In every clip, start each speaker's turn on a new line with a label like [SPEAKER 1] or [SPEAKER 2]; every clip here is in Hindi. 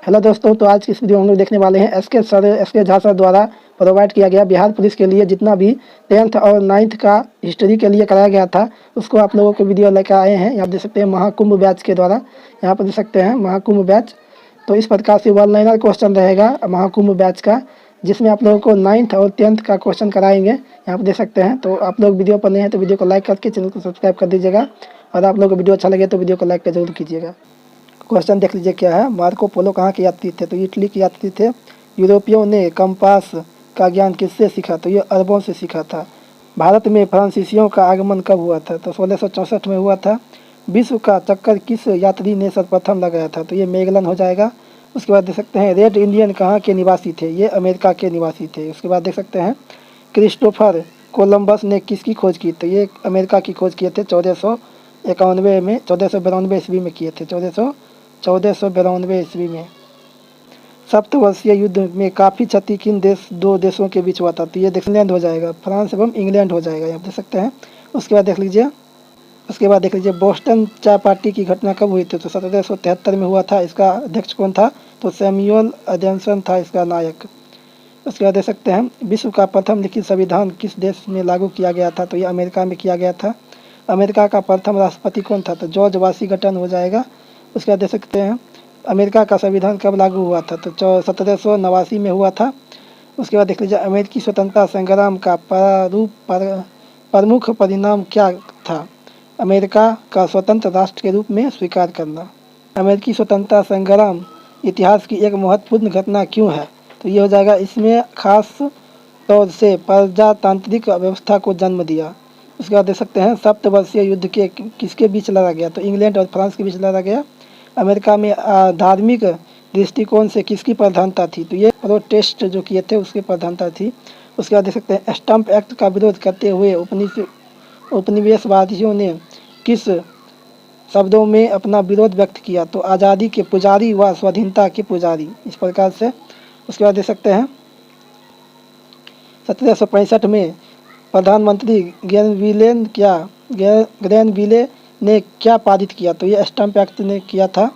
[SPEAKER 1] हेलो दोस्तों, तो आज की इस वीडियो में हम लोग देखने वाले हैं एस के झा सर द्वारा प्रोवाइड किया गया बिहार पुलिस के लिए जितना भी 10th और 9th का हिस्ट्री के लिए कराया गया था उसको आप लोगों को वीडियो लेकर आए हैं। यहाँ देख सकते हैं महाकुंभ बैच के द्वारा, यहाँ पर देख सकते हैं महाकुंभ बैच। तो इस प्रकार से वन लाइनर क्वेश्चन रहेगा महाकुंभ बैच का, जिसमें आप लोगों को 9th और 10th का क्वेश्चन कराएंगे। यहाँ पर देख सकते हैं। तो आप लोग वीडियो पर नए हैं तो वीडियो को लाइक करके चैनल को सब्सक्राइब कर दीजिएगा, और आप लोगों को वीडियो अच्छा लगे तो वीडियो को लाइक कर जरूर कीजिएगा। क्वेश्चन देख लीजिए क्या है। मार्को पोलो कहाँ के यात्री थे? तो ये इटली के यात्री थे। यूरोपियों ने कंपास का ज्ञान किससे सीखा? तो ये अरबों से सीखा था। भारत में फ्रांसीसियों का आगमन कब हुआ था? तो 1664 में हुआ था। विश्व का चक्कर किस यात्री ने सर्वप्रथम लगाया था? तो ये मैगलन हो जाएगा। उसके बाद देख सकते हैं रेड इंडियन कहाँ के निवासी थे? ये अमेरिका के निवासी थे। उसके बाद देख सकते हैं क्रिस्टोफर कोलंबस ने किसकी खोज की? तो ये अमेरिका की खोज किए थे 1491 में, 1492 ईस्वी में किए थे। 1492 ईस्वी में। सप्तवर्षीय युद्ध में काफ़ी क्षति किन दो देशों के बीच हुआ था? तो ये इंग्लैंड हो जाएगा, फ्रांस एवं इंग्लैंड हो जाएगा, यहाँ देख सकते हैं। उसके बाद देख लीजिए बोस्टन चाय पार्टी की घटना कब हुई थी? तो 1773 में हुआ था। इसका अध्यक्ष कौन था? तो सैमुअल एडम्सन था इसका नायक। उसके बाद देख सकते हैं विश्व का प्रथम लिखित संविधान किस देश में लागू किया गया था? तो ये अमेरिका में किया गया था। अमेरिका का प्रथम राष्ट्रपति कौन था? तो जॉर्ज वाशिंगटन हो जाएगा। उसके बाद देख सकते हैं अमेरिका का संविधान कब लागू हुआ था? तो 1789 में हुआ था। उसके बाद देख लीजिए अमेरिकी स्वतंत्रता संग्राम का प्रमुख परिणाम क्या था? अमेरिका का स्वतंत्र राष्ट्र के रूप में स्वीकार करना। अमेरिकी स्वतंत्रता संग्राम इतिहास की एक महत्वपूर्ण घटना क्यों है? तो ये हो जाएगा, इसमें खास तौर से प्रजातांत्रिक व्यवस्था को जन्म दिया। उसके बाद देख सकते हैं सप्तवर्षीय युद्ध के किसके बीच लड़ा गया? तो इंग्लैंड और फ्रांस के बीच लड़ा गया। अमेरिका में धार्मिक दृष्टिकोण से किसकी प्रधानता थी? तो ये प्रोटेस्ट जो किए थे उसकी प्रधानता थी। उसके बाद देख सकते हैं स्टम्प एक्ट का विरोध करते हुए उपनिवेशवादियों ने किस शब्दों में अपना विरोध व्यक्त किया? तो आज़ादी के पुजारी व स्वाधीनता के पुजारी, इस प्रकार से। उसके बाद देख सकते हैं 1765 में प्रधानमंत्री ग्रैनविले ने क्या पारित किया? तो ये स्टम्प एक्ट ने किया था।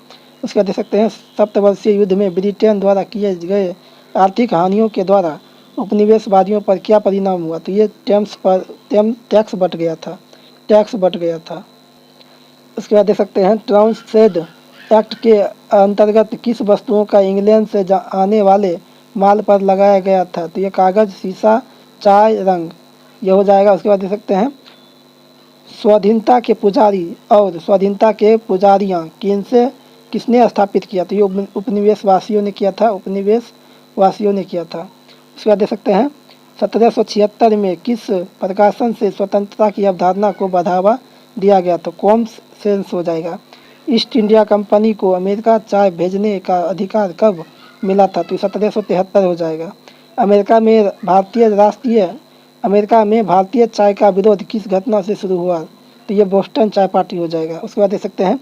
[SPEAKER 1] उसके बाद देख सकते हैं सप्तवर्षीय युद्ध में ब्रिटेन द्वारा किए गए आर्थिक हानियों के द्वारा उपनिवेशवादियों पर क्या परिणाम हुआ? तो ये टैक्स बढ़ गया था। उसके बाद देख सकते हैं ट्रांसट्रेड एक्ट के अंतर्गत किस वस्तुओं का इंग्लैंड से आने वाले माल पर लगाया गया था? तो ये कागज़, शीशा, चाय, रंग, ये हो जाएगा। उसके बाद देख सकते हैं स्वाधीनता के पुजारी और स्वाधीनता के पुजारियाँ किसने स्थापित किया? तो ये उपनिवेशवासियों ने किया था। उसके बाद देख सकते हैं 1776 में किस प्रकाशन से स्वतंत्रता की अवधारणा को बढ़ावा दिया गया? तो कॉमन सेंस हो जाएगा। ईस्ट इंडिया कंपनी को अमेरिका चाय भेजने का अधिकार कब मिला था? तो 1773 हो जाएगा। अमेरिका में भारतीय चाय का विरोध किस घटना से शुरू हुआ? तो ये बोस्टन चाय पार्टी हो जाएगा। उसके बाद देख सकते हैं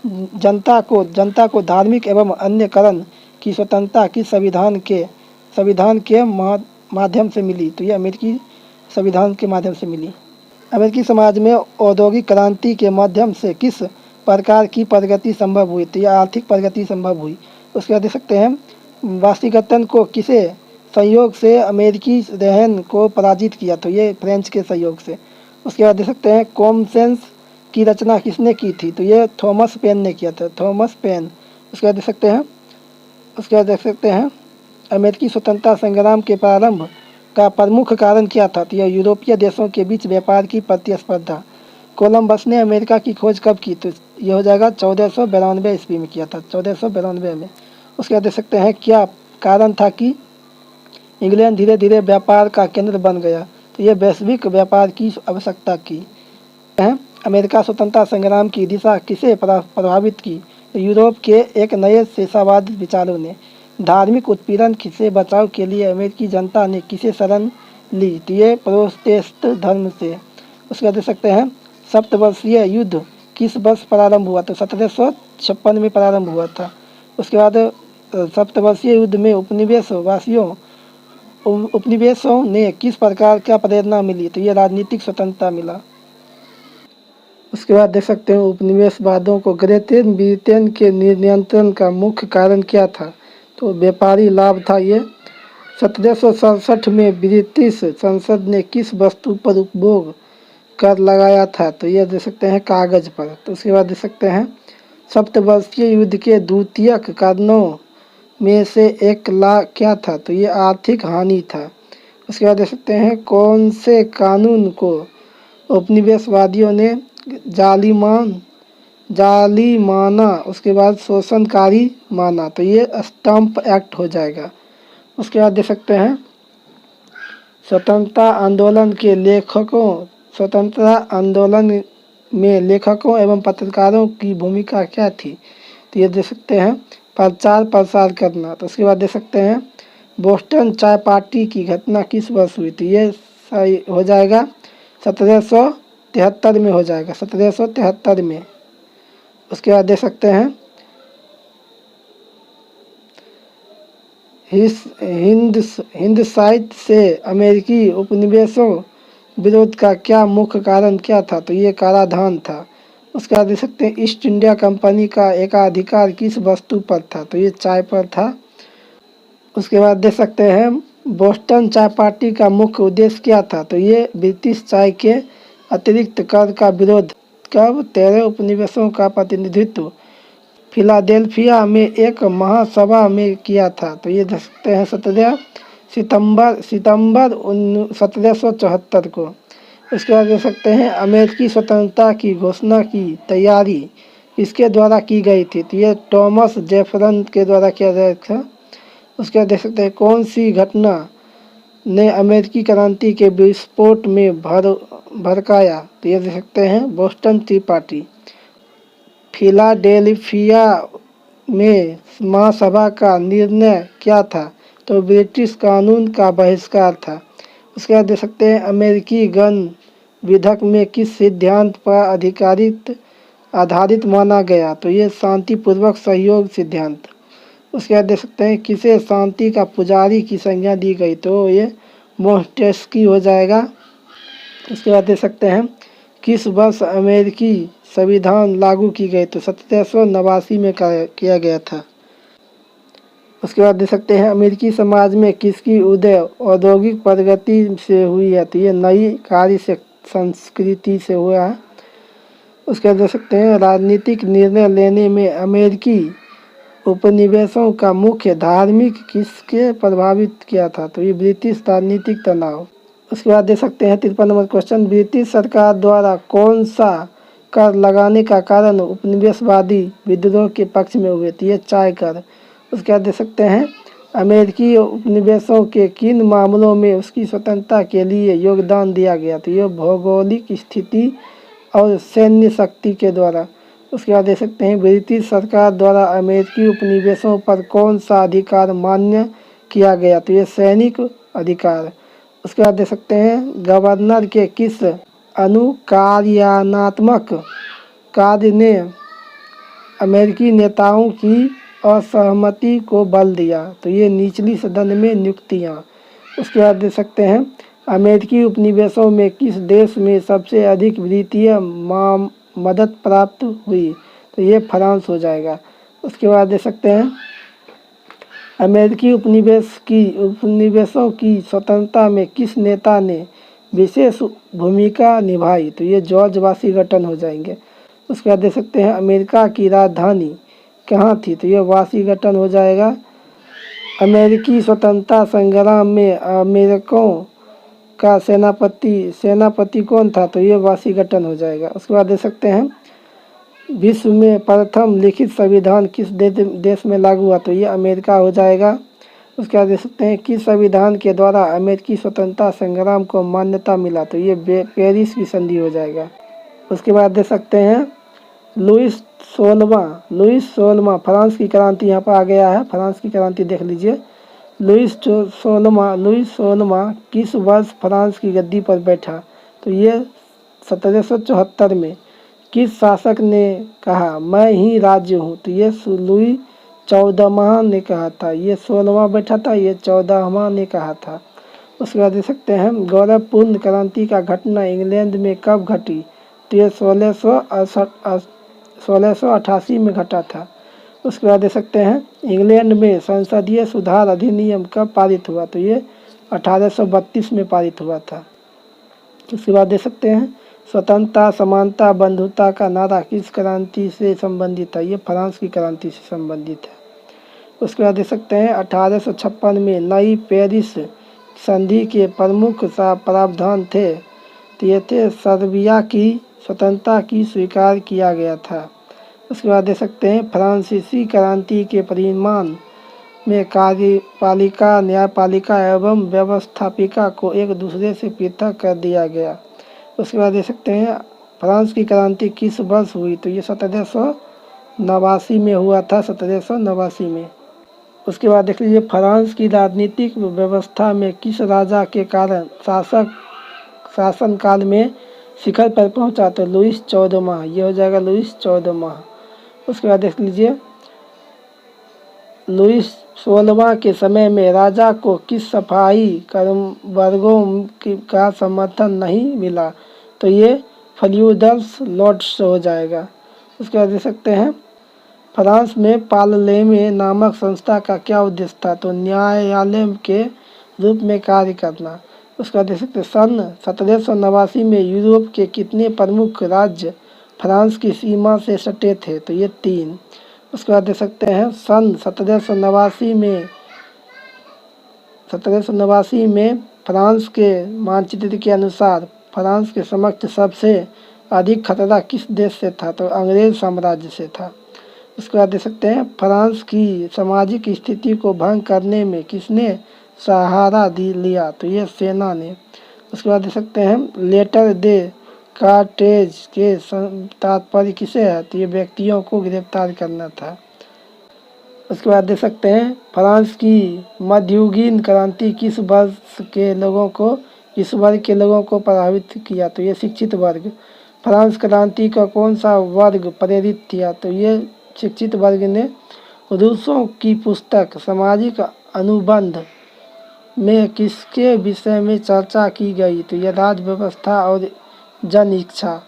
[SPEAKER 1] जनता को धार्मिक एवं अन्य करण की स्वतंत्रता किस संविधान के माध्यम से मिली? तो ये अमेरिकी संविधान के माध्यम से मिली। अमेरिकी समाज में औद्योगिक क्रांति के माध्यम से किस प्रकार की प्रगति संभव हुई? तो यह आर्थिक प्रगति संभव हुई। उसके बाद देख सकते हैं वाशिंगटन को किसे सहयोग से अमेरिकी रहन को पराजित किया? तो ये फ्रेंच के सहयोग से। उसके बाद देख सकते हैं कॉमन सेंस की रचना किसने की थी? तो ये थॉमस पेन ने किया था, थॉमस पेन। उसके बाद देख सकते हैं अमेरिकी स्वतंत्रता संग्राम के प्रारंभ का प्रमुख कारण क्या था? तो यह यूरोपीय देशों के बीच व्यापार की प्रतिस्पर्धा। कोलंबस ने अमेरिका की खोज कब की? तो यह हो जाएगा 1492 ईस्वी में किया था, 1492 में। उसके बाद देख सकते हैं क्या कारण था कि इंग्लैंड धीरे धीरे व्यापार का केंद्र बन गया? तो यह वैश्विक व्यापार की आवश्यकता की है। अमेरिका स्वतंत्रता संग्राम की दिशा किसे प्रभावित की? तो यूरोप के एक नए शेषावाद विचारों ने। धार्मिक उत्पीड़न से बचाव के लिए अमेरिकी जनता ने किसे शरण ली? तो ये प्रोटेस्टेंट धर्म से। उसके बाद देख सकते हैं सप्तवर्षीय युद्ध किस वर्ष प्रारंभ हुआ? तो 1756 में प्रारंभ हुआ था। उसके बाद सप्तवर्षीय युद्ध में उपनिवेशों ने किस प्रकार का प्रेरणा मिली? तो ये राजनीतिक स्वतंत्रता मिला। उसके बाद देख सकते हैं उपनिवेशवादों को ग्रेट ब्रिटेन के नियंत्रण का मुख्य कारण क्या था? तो व्यापारी लाभ था ये। 1767 में ब्रिटिश संसद ने किस वस्तु पर उपभोग कर लगाया था? तो ये दे सकते हैं कागज पर। तो उसके बाद दे सकते हैं सप्तवर्षीय युद्ध के द्वितीयक कारणों में से एक लाभ क्या था? तो ये आर्थिक हानि था। उसके बाद दे सकते हैं कौन से कानून को उपनिवेशवादियों ने जालिमाना उसके बाद शोषणकारी माना? तो ये स्टम्प एक्ट हो जाएगा। उसके बाद दे सकते हैं स्वतंत्रता आंदोलन में लेखकों एवं पत्रकारों की भूमिका क्या थी? तो ये दे सकते हैं प्रचार प्रसार करना। तो उसके बाद दे सकते हैं बोस्टन चाय पार्टी की घटना किस वर्ष हुई? तो ये सही हो जाएगा 1773 में हो जाएगा, 1773 में। उसके बाद दे सकते हैं हिंद साइड से अमेरिकी उपनिवेशों विरोध का क्या मुख्य कारण क्या था? तो ये कराधान था। उसके बाद दे सकते हैं ईस्ट इंडिया कंपनी का एकाधिकार किस वस्तु पर था? तो ये चाय पर था। उसके बाद दे सकते हैं बोस्टन चाय पार्टी का मुख्य उद्देश्य क्या था? तो ये ब्रिटिश चाय के अतिरिक्त कर का विरोध। कब? 13 उपनिवेशों का प्रतिनिधित्व फिलाडेल्फिया में एक महासभा में किया था। तो ये दे सकते हैं 17 सितंबर 1774 को। इसके बाद दे सकते हैं अमेरिकी स्वतंत्रता की घोषणा की तैयारी इसके द्वारा की गई थी? तो ये थॉमस जेफरसन के द्वारा किया गया था। उसके बाद देख सकते हैं कौन सी घटना ने अमेरिकी क्रांति के विस्फोट में भड़काया? तो ये देख सकते हैं बोस्टन टी पार्टी। फिलाडेल्फिया में महासभा का निर्णय क्या था? तो ब्रिटिश कानून का बहिष्कार था। उसके बाद देख सकते हैं अमेरिकी गण विधेयक में किस सिद्धांत पर आधारित माना गया? तो ये शांतिपूर्वक सहयोग सिद्धांत। उसके बाद देख सकते हैं किसे शांति का पुजारी की संज्ञा दी गई? तो ये मोंटेस्क्यू हो जाएगा। उसके बाद देख सकते हैं किस वर्ष अमेरिकी संविधान लागू की गई? तो 1789 में किया गया था। उसके बाद देख सकते हैं अमेरिकी समाज में किसकी उदय औद्योगिक प्रगति से हुई है? तो ये नई कार्य संस्कृति से हुआ है। उसके बाद देख सकते हैं राजनीतिक निर्णय लेने में अमेरिकी उपनिवेशों का मुख्य धार्मिक किसके प्रभावित किया था? तो ये ब्रिटिश राजनीतिक तनाव। उसके बाद दे सकते हैं 53 नंबर क्वेश्चन ब्रिटिश सरकार द्वारा कौन सा कर लगाने का कारण उपनिवेशवादी विद्रोह के पक्ष में हुए? तो ये चाय कर। उसके बाद दे सकते हैं अमेरिकी उपनिवेशों के किन मामलों में उसकी स्वतंत्रता के लिए योगदान दिया गया? तो ये भौगोलिक स्थिति और सैन्य शक्ति के द्वारा। उसके बाद दे सकते हैं ब्रिटिश सरकार द्वारा अमेरिकी उपनिवेशों पर कौन सा अधिकार मान्य किया गया? तो ये सैनिक अधिकार। उसके बाद दे सकते हैं गवर्नर के किस अनुकार्यात्मक कार्य ने अमेरिकी नेताओं की असहमति को बल दिया? तो ये निचली सदन में नियुक्तियाँ। उसके बाद दे सकते हैं अमेरिकी उपनिवेशों में किस देश में सबसे अधिक वित्तीय मदद प्राप्त हुई? तो ये फ्रांस हो जाएगा। उसके बाद दे सकते हैं अमेरिकी उपनिवेशों की स्वतंत्रता में किस नेता ने विशेष भूमिका निभाई? तो ये जॉर्ज वाशिंगटन हो जाएंगे। उसके बाद दे सकते हैं अमेरिका की राजधानी कहाँ थी? तो ये वाशिंगटन हो जाएगा। अमेरिकी स्वतंत्रता संग्राम में अमेरिकों का सेनापति कौन था? तो ये वाशिंगटन हो जाएगा। उसके बाद दे सकते हैं विश्व में प्रथम लिखित संविधान किस देश में लागू हुआ? तो ये अमेरिका हो जाएगा। उसके बाद दे सकते हैं किस संविधान के द्वारा अमेरिकी स्वतंत्रता संग्राम को मान्यता मिला? तो ये पेरिस की संधि हो जाएगा। उसके बाद दे सकते हैं लुईस 16वां फ्रांस की क्रांति यहाँ पर आ गया है। फ्रांस की क्रांति देख लीजिए। लुईस 16वां किस वर्ष फ्रांस की गद्दी पर बैठा? तो ये 1774 में। किस शासक ने कहा मैं ही राज्य हूँ? तो ये लुई 14वां ने कहा था। ये 16वां बैठा था, ये 14वां ने कहा था। उसके बाद दे सकते हैं गौरवपूर्ण क्रांति का घटना इंग्लैंड में कब घटी? तो ये 1688 में घटा था। उसके बाद देख सकते हैं इंग्लैंड में संसदीय सुधार अधिनियम कब पारित हुआ, तो ये 1832 में पारित हुआ था। उसके बाद देख सकते हैं स्वतंत्रता समानता बंधुता का नारा किस क्रांति से संबंधित है, ये फ्रांस की क्रांति से संबंधित है। उसके बाद देख सकते हैं 1856 में नई पेरिस संधि के प्रमुख प्रावधान थे, तो ये थे सर्बिया की स्वतंत्रता की स्वीकार किया गया था। उसके बाद देख सकते हैं फ्रांसीसी क्रांति के परिणाम में कार्यपालिका न्यायपालिका एवं व्यवस्थापिका को एक दूसरे से पृथक कर दिया गया। उसके बाद देख सकते हैं फ्रांस की क्रांति किस वर्ष हुई, तो ये 1789 में हुआ था, 1789 में। उसके बाद देख लीजिए फ्रांस की राजनीतिक व्यवस्था में किस राजा के कारण शासनकाल में शिखर पर पहुंचा, तो लुईस 14वां, ये हो जाएगा लुईस 14वां। उसके बाद देख लीजिए लुईस 16वां के समय में राजा को किस सफाई वर्गों का समर्थन नहीं मिला, तो ये फ्यूडल्स लॉर्ड्स हो जाएगा। उसके बाद देख सकते हैं फ्रांस में पार्लेमे नामक संस्था का क्या उद्देश्य था, तो न्यायालय के रूप में कार्य करना। उसका देख सकते सन 1789 में यूरोप के कितने प्रमुख राज्य फ्रांस की सीमा से सटे थे, तो ये 3। उसके बाद देख सकते हैं सन 1789 में फ्रांस के मानचित्र के अनुसार फ्रांस के समक्ष सबसे अधिक खतरा किस देश से था, तो अंग्रेज साम्राज्य से था। उसके बाद देख सकते हैं फ्रांस की सामाजिक स्थिति को भंग करने में किसने सहारा लिया, तो ये सेना ने। उसके बाद देख सकते हैं लेटर दे कार्टेज के तात्पर्य किसे है, तो ये व्यक्तियों को गिरफ्तार करना था। उसके बाद देख सकते हैं फ्रांस की मध्ययुगीन क्रांति किस वर्ग के लोगों को प्रभावित किया, तो ये शिक्षित वर्ग। फ्रांस क्रांति का कौन सा वर्ग प्रेरित किया, तो ये शिक्षित वर्ग ने। रूसों की पुस्तक सामाजिक अनुबंध में किसके विषय में चर्चा की गई, तो यह राज्य व्यवस्था और जन इच्छा।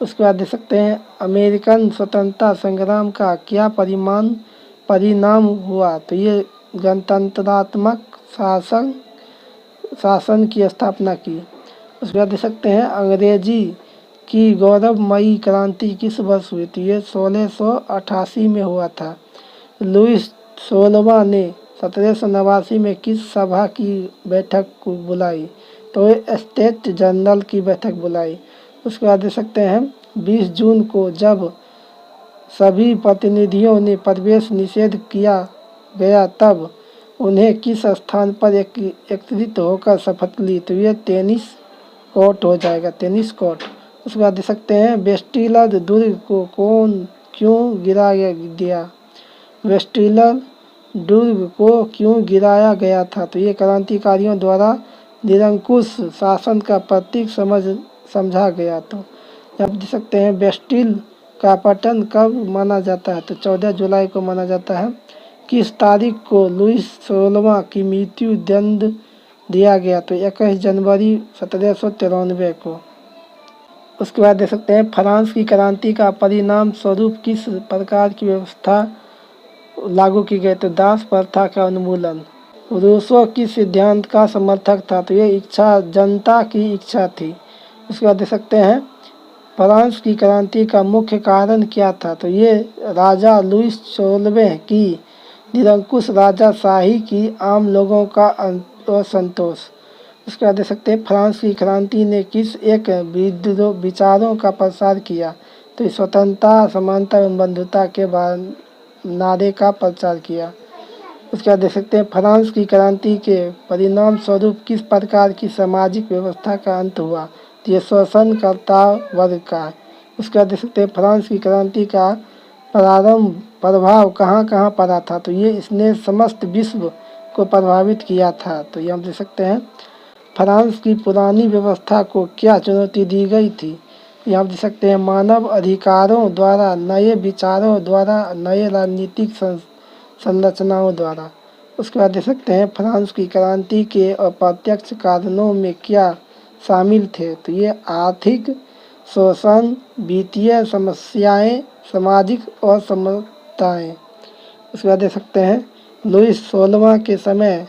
[SPEAKER 1] उसके बाद देख सकते हैं अमेरिकन स्वतंत्रता संग्राम का क्या परिणाम हुआ, तो ये गणतंत्रात्मक शासन की स्थापना की। उसके बाद देख सकते हैं अंग्रेजी की गौरवमयी क्रांति किस वर्ष हुई, तो ये 1688 में हुआ था। लुईस 16वां ने 1789 में किस सभा की बैठक को बुलाई, तो ये स्टेट जनरल की बैठक बुलाई। उसके बाद देख सकते हैं 20 जून को जब सभी प्रतिनिधियों ने प्रवेश निषेध किया गया तब उन्हें किस स्थान पर एकत्रित होकर शपथ ली, तो ये टेनिस कोर्ट हो जाएगा, टेनिस कोर्ट। उसके बाद देख सकते हैं बेस्टिलर दुर्ग को क्यों गिराया गया, बेस्टिलर दुर्ग को क्यों गिराया गया था, तो ये क्रांतिकारियों द्वारा निरंकुश शासन का प्रतीक समझा गया। तो आप देख सकते हैं बेस्टिल का पतन कब माना जाता है, तो 14 जुलाई को माना जाता है। किस तारीख को लुईस 16वां की मृत्यु दंड दिया गया, तो 21 जनवरी 1793 को। उसके बाद देख सकते हैं फ्रांस की क्रांति का परिणाम स्वरूप किस प्रकार की व्यवस्था लागू की गई, तो दास प्रथा का उन्मूलन। रूसो किस सिद्धांत का समर्थक था, तो ये इच्छा जनता की इच्छा थी। उसके बाद देख सकते हैं फ्रांस की क्रांति का मुख्य कारण क्या था, तो ये राजा लुईस 16वें की निरंकुश राजाशाही की आम लोगों का असंतोष। उसके बाद देख सकते हैं फ्रांस की क्रांति ने किस एक विचारों का प्रसार किया, तो स्वतंत्रता समानता एवं बंधुता के नारे का प्रचार किया। उसके बाद देख सकते हैं फ्रांस की क्रांति के परिणाम स्वरूप किस प्रकार की सामाजिक व्यवस्था का अंत हुआ, तो ये शोषणकर्ता वर्ग का है। उसके बाद देख सकते हैं फ्रांस की क्रांति का प्रभाव कहाँ कहाँ पड़ा था, तो ये इसने समस्त विश्व को प्रभावित किया था। तो ये हम देख सकते हैं फ्रांस की पुरानी व्यवस्था को क्या चुनौती दी गई थी, यहाँ देख सकते हैं मानव अधिकारों द्वारा, नए विचारों द्वारा, नए राजनीतिक संरचनाओं द्वारा। उसके बाद देख सकते हैं फ्रांस की क्रांति के अप्रत्यक्ष कारणों में क्या शामिल थे, तो ये आर्थिक शोषण, वित्तीय समस्याएं, सामाजिक असमानताएं। उसके बाद देख सकते हैं लुईस 16वां के समय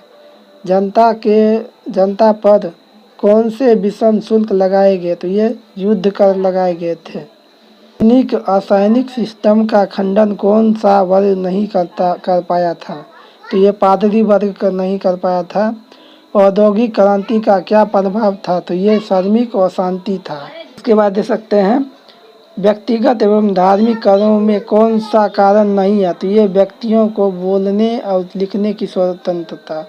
[SPEAKER 1] जनता पर कौन से विषम शुल्क लगाए गए, तो ये युद्ध कर लगाए गए थे। असैनिक सिस्टम का खंडन कौन सा वर्ग नहीं कर पाया था, तो ये पादरी वर्ग नहीं कर पाया था। औद्योगिक क्रांति का क्या प्रभाव था, तो ये श्रमिक अशांति था। इसके बाद देख सकते हैं व्यक्तिगत एवं धार्मिक करों में कौन सा कारण नहीं है, तो ये व्यक्तियों को बोलने और लिखने की स्वतंत्रता।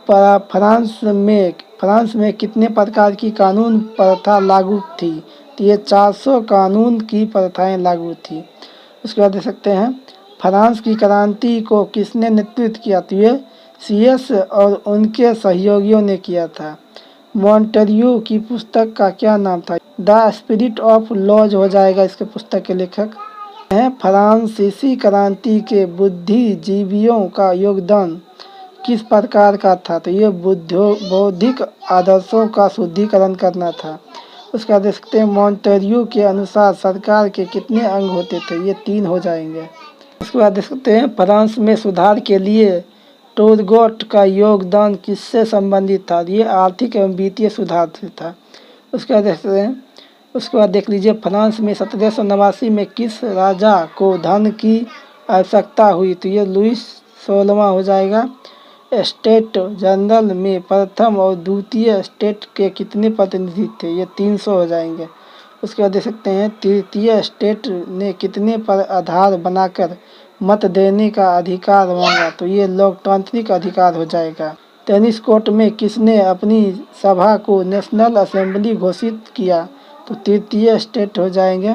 [SPEAKER 1] फ्रांस में कितने प्रकार की कानून प्रथा लागू थी, तो ये 400 कानून की प्रथाएं लागू थी। उसके बाद देख सकते हैं फ्रांस की क्रांति को किसने नेतृत्व किया, तो ये सीएस और उनके सहयोगियों ने किया था। मॉन्टेस्क्यू की पुस्तक का क्या नाम था, द स्पिरिट ऑफ लॉज हो जाएगा इसके पुस्तक के लेखक हैं। फ्रांसीसी क्रांति के बुद्धिजीवियों का योगदान किस प्रकार का था, तो ये बौद्धिक आदर्शों का शुद्धिकरण करना था। उसका देख सकते हैं मॉन्टेस्क्यू के अनुसार सरकार के कितने अंग होते थे, ये 3 हो जाएंगे। उसके बाद देख सकते हैं फ्रांस में सुधार के लिए टूरगोट का योगदान किससे संबंधित था, ये आर्थिक एवं वित्तीय सुधार से था। उसके बाद देखते हैं उसके बाद देख लीजिए फ्रांस में 1789 में किस राजा को धन की आवश्यकता हुई, तो ये लुईस 16वां हो जाएगा। स्टेट जनरल में प्रथम और द्वितीय स्टेट के कितने प्रतिनिधि थे, ये 300 हो जाएंगे। उसके बाद देख सकते हैं तृतीय स्टेट ने कितने पर आधार बनाकर मत देने का अधिकार मांगा, तो ये लोकतांत्रिक अधिकार हो जाएगा। टेनिस कोर्ट में किसने अपनी सभा को नेशनल असेंबली घोषित किया, तो तृतीय स्टेट हो जाएंगे।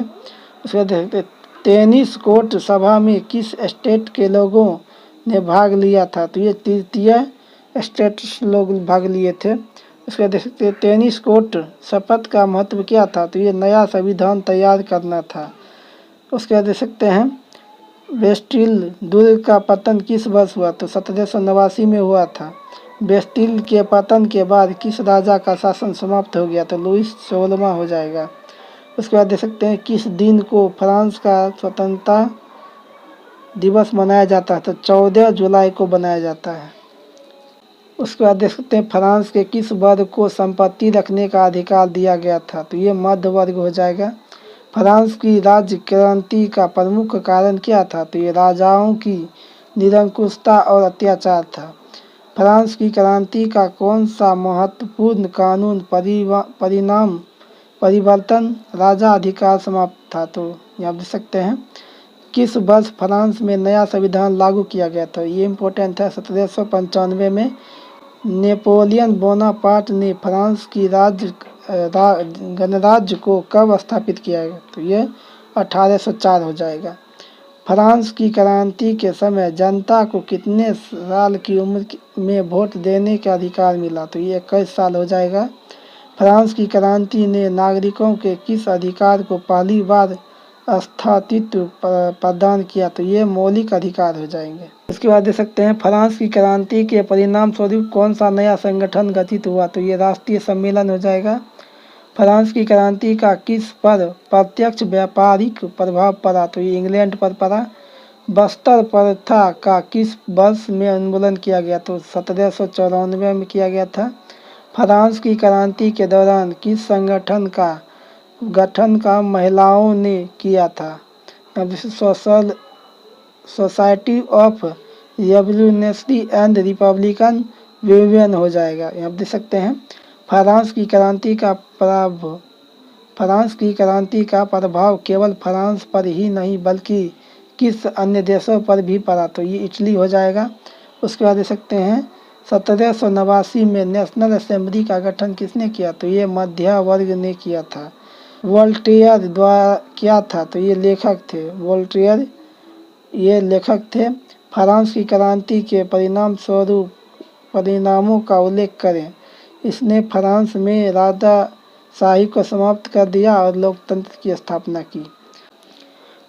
[SPEAKER 1] उसके बाद देखते हैं टेनिस कोर्ट सभा में किस स्टेट के लोगों ने भाग लिया था, तो ये तृतीय स्टेट लोग भाग लिए थे। उसके बाद देख सकते हैं टेनिस कोर्ट शपथ का महत्व क्या था, तो ये नया संविधान तैयार करना था। उसके बाद देख सकते हैं बेस्टिल दुर्ग का पतन किस वर्ष हुआ, तो 1789 में हुआ था। बेस्टिल के पतन के बाद किस राजा का शासन समाप्त हो गया, तो लुईस 16वां हो जाएगा। उसके बाद देख सकते हैं किस दिन को फ्रांस का स्वतंत्रता दिवस मनाया जाता है, तो 14 जुलाई को बनाया जाता है। उसके बाद देख सकते हैं फ्रांस के किस वर्ग को संपत्ति रखने का अधिकार दिया गया था, तो ये मध्य वर्ग हो जाएगा। फ्रांस की राज्य क्रांति का प्रमुख कारण क्या था, तो ये राजाओं की निरंकुशता और अत्याचार था। फ्रांस की क्रांति का कौन सा महत्वपूर्ण कानून परिणाम परिवर्तन राजा अधिकार समाप्त था, तो यहाँ देख सकते हैं किस वर्ष फ्रांस में नया संविधान लागू किया गया था, ये इम्पोर्टेंट है। 1795 में नेपोलियन बोनापार्ट ने फ्रांस की गणराज्य को कब स्थापित किया गया, तो ये 1804 हो जाएगा। फ्रांस की क्रांति के समय जनता को कितने साल की उम्र में वोट देने का अधिकार मिला, तो ये 21 साल हो जाएगा। फ्रांस की क्रांति ने नागरिकों के किस अधिकार को पहली बार स्थायित्व प्रदान किया, तो ये मौलिक अधिकार हो जाएंगे। इसके बाद देख सकते हैं फ्रांस की क्रांति के परिणाम स्वरूप कौन सा नया संगठन गठित हुआ, तो ये राष्ट्रीय सम्मेलन हो जाएगा। फ्रांस की क्रांति का किस पर प्रत्यक्ष व्यापारिक प्रभाव पड़ा, तो ये इंग्लैंड पर पड़ा। बस्तर प्रथा का किस वर्ष में उन्मूलन किया गया, तो 1794 में किया गया था। फ्रांस की क्रांति के दौरान किस संगठन का गठन का महिलाओं ने किया था, अब society of revolutionary and Republican union हो जाएगा। यहाँ देख सकते हैं फ्रांस की क्रांति का प्रभाव केवल फ्रांस पर ही नहीं बल्कि किस अन्य देशों पर भी पड़ा, तो ये इटली हो जाएगा। उसके बाद देख सकते हैं 1789 में नेशनल असेंबली का गठन किसने किया, तो ये मध्य वर्ग ने किया था। वोल्टेयर द्वारा क्या था, तो ये लेखक थे। वोल्टेयर ये लेखक थे। फ्रांस की क्रांति के परिणामों का उल्लेख करें। इसने फ्रांस में राजाशाही को समाप्त कर दिया और लोकतंत्र की स्थापना की।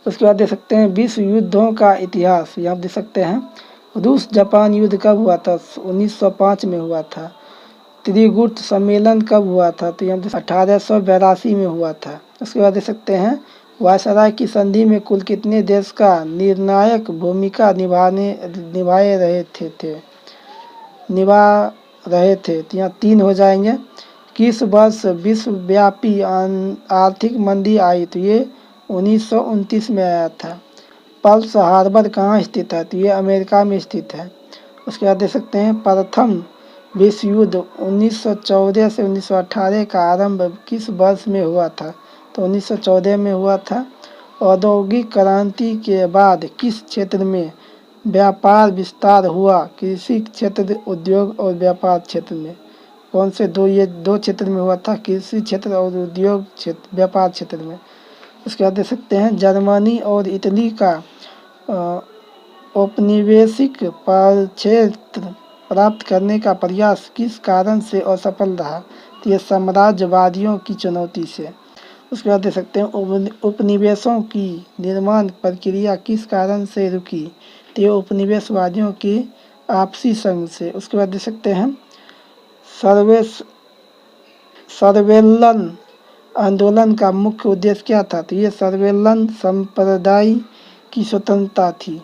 [SPEAKER 1] उसके बाद देख सकते हैं विश्व युद्धों का इतिहास। यहाँ देख सकते हैं रूस जापान युद्ध कब हुआ था, 1905 में हुआ था। त्रिगुट सम्मेलन कब हुआ था, तो यहाँ 1882 में हुआ था। उसके बाद देख सकते हैं वायसराय की संधि में कुल कितने देश का निर्णायक भूमिका निभाए रहे थे? तो यहाँ 3 हो जाएंगे। किस वर्ष विश्वव्यापी आर्थिक मंदी आई? तो ये 1929 में आया था। पर्ल हार्बर कहाँ स्थित है? तो ये अमेरिका में स्थित है। उसके बाद देख सकते हैं प्रथम विश्व युद्ध 1914 से 1918 का आरंभ किस वर्ष में हुआ था? तो 1914 में हुआ था। औद्योगिक क्रांति के बाद किस क्षेत्र में व्यापार विस्तार हुआ? कृषि क्षेत्र, उद्योग और व्यापार क्षेत्र में। कौन से ये दो क्षेत्र में हुआ था? कृषि क्षेत्र और उद्योग क्षेत्र, व्यापार क्षेत्र में। उसके बाद देख सकते हैं जर्मनी और इटली का औपनिवेशिक क्षेत्र प्राप्त करने का प्रयास किस कारण से असफल रहा? तो ये साम्राज्यवादियों की चुनौती से। उसके बाद देख सकते हैं उपनिवेशों की निर्माण प्रक्रिया किस कारण से रुकी? तो ये उपनिवेशवादियों की आपसी संघ से। उसके बाद देख सकते हैं सर्वेलन आंदोलन का मुख्य उद्देश्य क्या था? तो ये सर्वेलन संप्रदाय की स्वतंत्रता थी।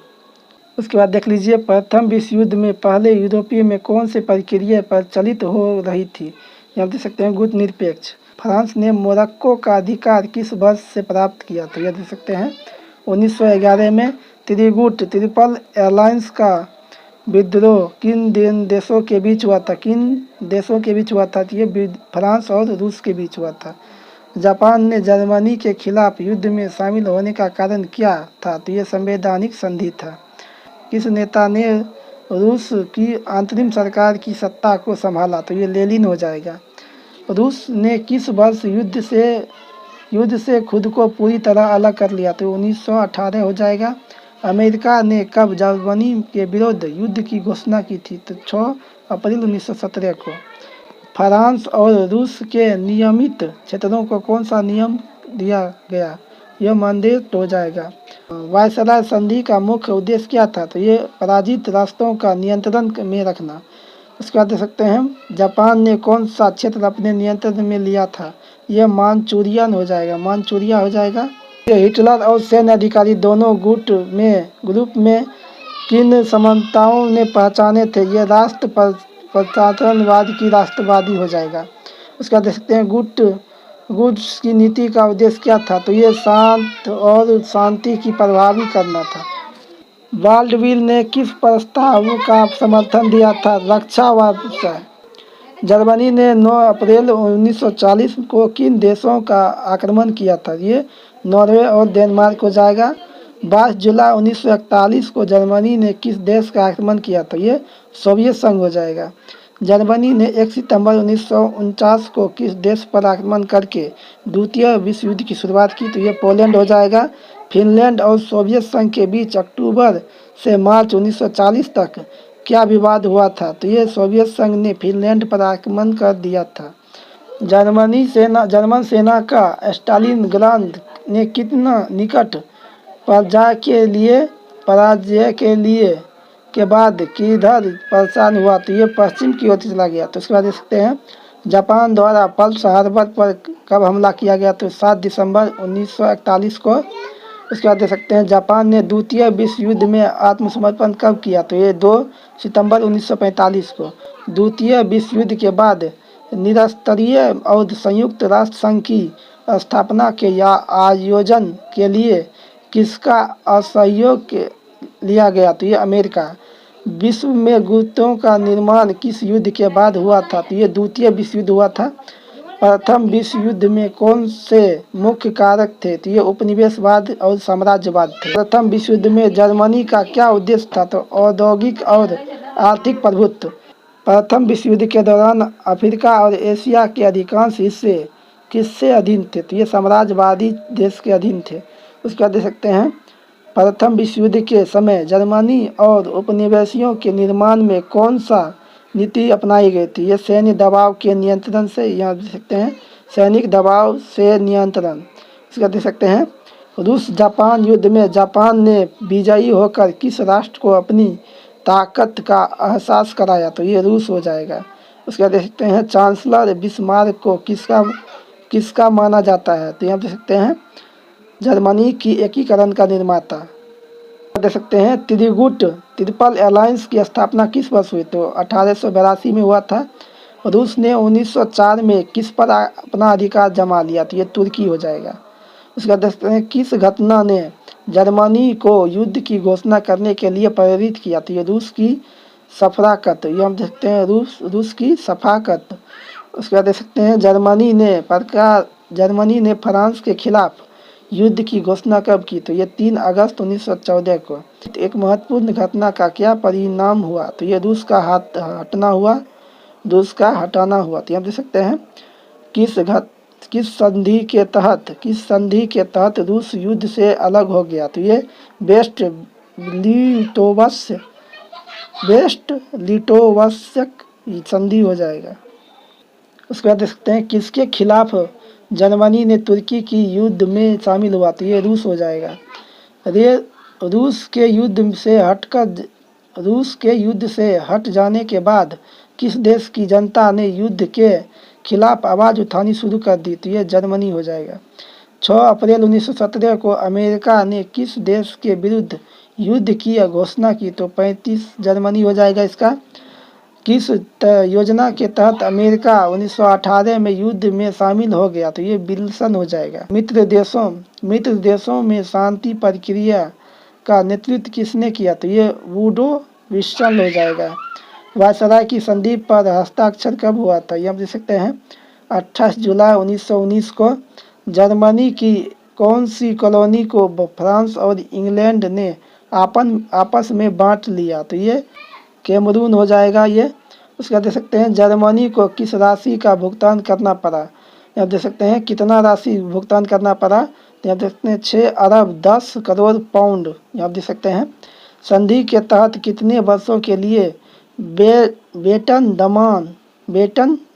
[SPEAKER 1] उसके बाद देख लीजिए प्रथम विश्व युद्ध में पहले यूरोपीय में कौन सी प्रक्रिया प्रचलित हो रही थी? यहाँ देख सकते हैं गुट निरपेक्ष। फ्रांस ने मोरक्को का अधिकार किस वर्ष से प्राप्त किया? तो यह देख सकते हैं 1911 में। ट्रिपल एलायंस का विद्रोह किन देशों के बीच हुआ था? तो ये फ्रांस और रूस के बीच हुआ था। जापान ने जर्मनी के खिलाफ युद्ध में शामिल होने का कारण क्या था? तो ये संवैधानिक संधि था। किस नेता ने रूस की अंतरिम सरकार की सत्ता को संभाला? तो ये लेनिन हो जाएगा। रूस ने किस वर्ष युद्ध से खुद को पूरी तरह अलग कर लिया? तो 1918 हो जाएगा। अमेरिका ने कब जर्मनी के विरुद्ध युद्ध की घोषणा की थी? तो 6 अप्रैल 1917 को। फ्रांस और रूस के नियमित क्षेत्रों को कौन सा नियम दिया गया? यह मैंडेट हो जाएगा। वायसराय संधि का मुख्य उद्देश्य क्या था? तो ये पराजित राष्ट्रों का नियंत्रण में रखना। उसके बाद देख सकते हैं जापान ने कौन सा क्षेत्र अपने नियंत्रण में लिया था? यह मानचूरियन हो जाएगा। ये हिटलर और सैन्य अधिकारी दोनों ग्रुप में किन समानताओं ने पहचाने थे? ये राष्ट्र प्रजातंत्रवाद की राष्ट्रवादी हो जाएगा। उसके बाद देख सकते हैं गुड्स की नीति का उद्देश्य क्या था? तो ये शांत और शांति की प्रभावी करना था। बाल्डविल ने किस प्रस्ताव का समर्थन दिया था? रक्षा व्यवसाय। जर्मनी ने 9 अप्रैल 1940 को किन देशों का आक्रमण किया था? ये नॉर्वे और डेनमार्क हो जाएगा। 22 जुलाई 1941 को जर्मनी ने किस देश का आक्रमण किया? तो ये सोवियत संघ हो जाएगा। जर्मनी ने 1 सितंबर 1949 को किस देश पर आक्रमण करके द्वितीय विश्व युद्ध की शुरुआत की? तो ये पोलैंड हो जाएगा। फिनलैंड और सोवियत संघ के बीच अक्टूबर से मार्च 1940 तक क्या विवाद हुआ था? तो ये सोवियत संघ ने फिनलैंड पर आक्रमण कर दिया था। जर्मन सेना का स्टालिनग्राड ने कितना निकट पराजय के बाद किधर परेशान हुआ? तो ये पश्चिम की ओर चला गया। तो उसके बाद देख सकते हैं जापान द्वारा पर्ल हार्बर पर कब हमला किया गया? तो 7 दिसंबर 1941 को। उसके बाद देख सकते हैं जापान ने द्वितीय विश्व युद्ध में आत्मसमर्पण कब किया? तो ये 2 सितंबर 1945 को। द्वितीय विश्व युद्ध के बाद निरस्तरीय और संयुक्त राष्ट्र संघ की स्थापना के या आयोजन के लिए किसका असहयोग लिया गया? तो ये अमेरिका। विश्व में गुटों का निर्माण किस युद्ध के बाद हुआ था? तो ये द्वितीय विश्व युद्ध हुआ था। प्रथम विश्व युद्ध में कौन से मुख्य कारक थे? तो ये उपनिवेशवाद और साम्राज्यवाद थे। प्रथम विश्व युद्ध में जर्मनी का क्या उद्देश्य था? तो औद्योगिक और आर्थिक प्रभुत्व। प्रथम विश्व युद्ध के दौरान अफ्रीका और एशिया के अधिकांश हिस्से किससे अधीन थे? तो ये साम्राज्यवादी देश के अधीन थे। उसके बाद देख सकते हैं प्रथम विश्व युद्ध के समय जर्मनी और उपनिवेशियों के निर्माण में कौन सा नीति अपनाई गई थी? ये सैन्य दबाव के नियंत्रण से। यहाँ देख सकते हैं सैनिक दबाव से नियंत्रण। इसका देख सकते हैं रूस जापान युद्ध में जापान ने विजयी होकर किस राष्ट्र को अपनी ताकत का एहसास कराया? तो ये रूस हो जाएगा। उसके बाद देख सकते हैं चांसलर बिस्मार्क को किसका माना जाता है? तो यहाँ देख सकते हैं जर्मनी की एकीकरण का निर्माता। देख सकते हैं त्रिगुट ट्रिपल अलायंस की स्थापना किस वर्ष हुई, तो 1882 में हुआ था। रूस ने 1904 में किस पर अपना अधिकार जमा लिया, तो ये तुर्की हो जाएगा। उसके बाद देखते हैं किस घटना ने जर्मनी को युद्ध की घोषणा करने के लिए प्रेरित किया, तो ये रूस की सफाकत, ये हम देखते हैं रूस की सफाकत। उसके बाद देख सकते हैं जर्मनी ने फ्रांस के खिलाफ युद्ध की घोषणा कब की, तो ये 3 अगस्त 1914 को। एक महत्वपूर्ण घटना का क्या परिणाम हुआ, तो ये रूस का हटाना हुआ। तो हम देख सकते हैं किस संधि के तहत रूस युद्ध से अलग हो गया, तो ये वेस्ट लिटोवस्क संधि हो जाएगा। उसके बाद देख सकते हैं किसके खिलाफ जर्मनी ने तुर्की की युद्ध में शामिल हुआ, तो ये रूस हो जाएगा। रूस के युद्ध से हट जाने के बाद किस देश की जनता ने युद्ध के खिलाफ आवाज़ उठानी शुरू कर दी, तो ये जर्मनी हो जाएगा। 6 अप्रैल 1917 को अमेरिका ने किस देश के विरुद्ध युद्ध की घोषणा की, तो 35 जर्मनी हो जाएगा इसका। किस योजना के तहत अमेरिका 1918 में युद्ध में शामिल हो गया, तो ये विल्सन हो जाएगा। मित्र देशों में शांति प्रक्रिया का नेतृत्व किसने किया, तो ये वुडो विल्सन हो जाएगा। वायसराय की संधि पर हस्ताक्षर कब हुआ था, ये हम देख सकते हैं 28 जुलाई 1919 को। जर्मनी की कौन सी कॉलोनी को फ्रांस और इंग्लैंड ने आपस में बांट लिया, तो ये कैमरून हो जाएगा ये। उसके बाद देख सकते हैं जर्मनी को किस राशि का भुगतान करना पड़ा, यहाँ देख सकते हैं कितना राशि भुगतान करना पड़ा, यहाँ देख सकते हैं 6 अरब 10 करोड़ पाउंड, यहाँ देख सकते हैं। संधि के तहत कितने वर्षों के लिए बेटन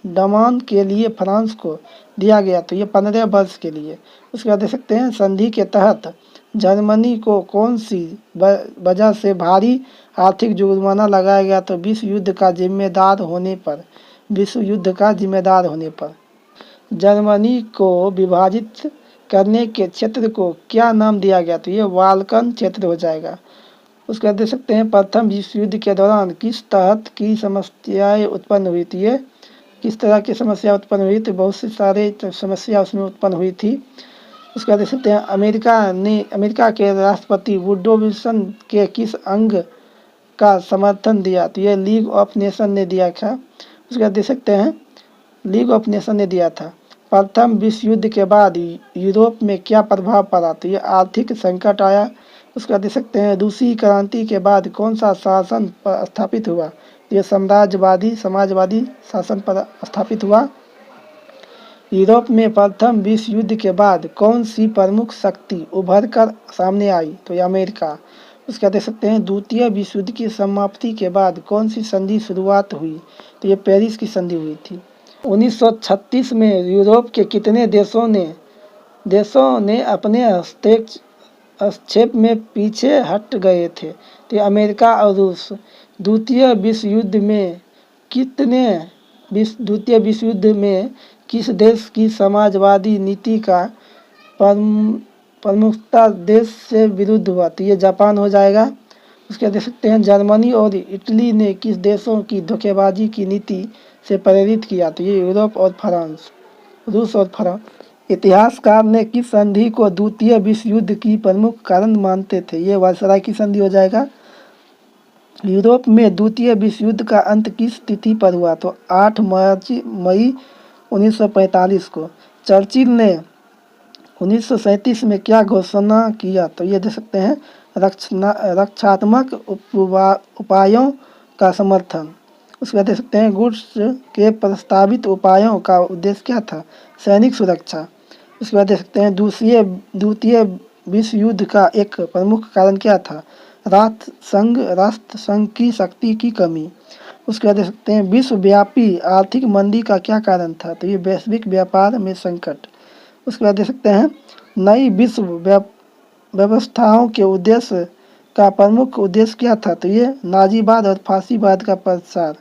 [SPEAKER 1] दमान के लिए फ्रांस को दिया गया, तो ये 15 वर्ष के लिए। उसके बाद देख सकते हैं संधि के तहत जर्मनी को कौन सी वजह से भारी आर्थिक जुर्माना लगाया गया, तो विश्व युद्ध का जिम्मेदार होने पर। जर्मनी को विभाजित करने के क्षेत्र को क्या नाम दिया गया, तो ये बाल्कन क्षेत्र हो जाएगा। उसके बाद देख सकते हैं प्रथम विश्व युद्ध के दौरान किस तहत की समस्याएं उत्पन्न हुई थी, ये किस तरह की समस्या उत्पन्न हुई, तो बहुत सी सारे समस्या उसमें उत्पन्न हुई थी। उसके बाद देख सकते हैं अमेरिका के राष्ट्रपति वुडरो विल्सन के किस अंग का समर्थन दिया, तो ये लीग ऑफ नेशन ने दिया था। उसके बाद देख सकते हैं लीग ऑफ नेशन ने दिया था। प्रथम विश्व युद्ध के बाद यूरोप में क्या प्रभाव पड़ा, तो ये आर्थिक संकट आया। उसके बाद देख सकते हैं रूसी क्रांति के बाद कौन सा शासन स्थापित हुआ, तो ये समाजवादी शासन पर स्थापित हुआ। यूरोप में प्रथम विश्व युद्ध के बाद कौन सी प्रमुख शक्ति उभर कर सामने आई, तो ये अमेरिका। उसका देख सकते हैं द्वितीय विश्व युद्ध की समाप्ति के बाद कौन सी संधि शुरुआत हुई, तो ये पेरिस की संधि हुई थी। 1936 में यूरोप के कितने देशों ने अपने हस्तक्षेप में पीछे हट गए थे, तो अमेरिका और रूस। द्वितीय विश्व युद्ध में किस देश की समाजवादी नीति का प्रमुखता देश से विरुद्ध हुआ, तो ये जापान हो जाएगा। उसके देख सकते हैं जर्मनी और इटली ने किस देशों की धोखेबाजी की नीति से प्रेरित किया, तो ये यूरोप और रूस और फ्रांस। इतिहासकार ने किस संधि को द्वितीय विश्व युद्ध की प्रमुख कारण मानते थे, ये वायसराय की संधि हो जाएगा। यूरोप में द्वितीय विश्व युद्ध का अंत किस तिथि पर हुआ, तो 8 मई 1945 को। चर्चिल ने 1937 में क्या घोषणा किया, तो ये देख सकते हैं रक्षात्मक उपायों का समर्थन। उसके बाद देख सकते हैं गुड्स के प्रस्तावित उपायों का उद्देश्य क्या था, सैनिक सुरक्षा। उसके बाद देख सकते हैं द्वितीय विश्व युद्ध का एक प्रमुख कारण क्या था, राष्ट्र संघ की शक्ति की कमी। उसके बाद देख सकते हैं विश्वव्यापी आर्थिक मंदी का क्या कारण था, तो ये वैश्विक व्यापार में संकट। उसके बाद देख सकते हैं नई विश्व व्यवस्थाओं के उद्देश्य का प्रमुख उद्देश्य क्या था, तो ये नाजीवाद और फांसीवाद का प्रसार।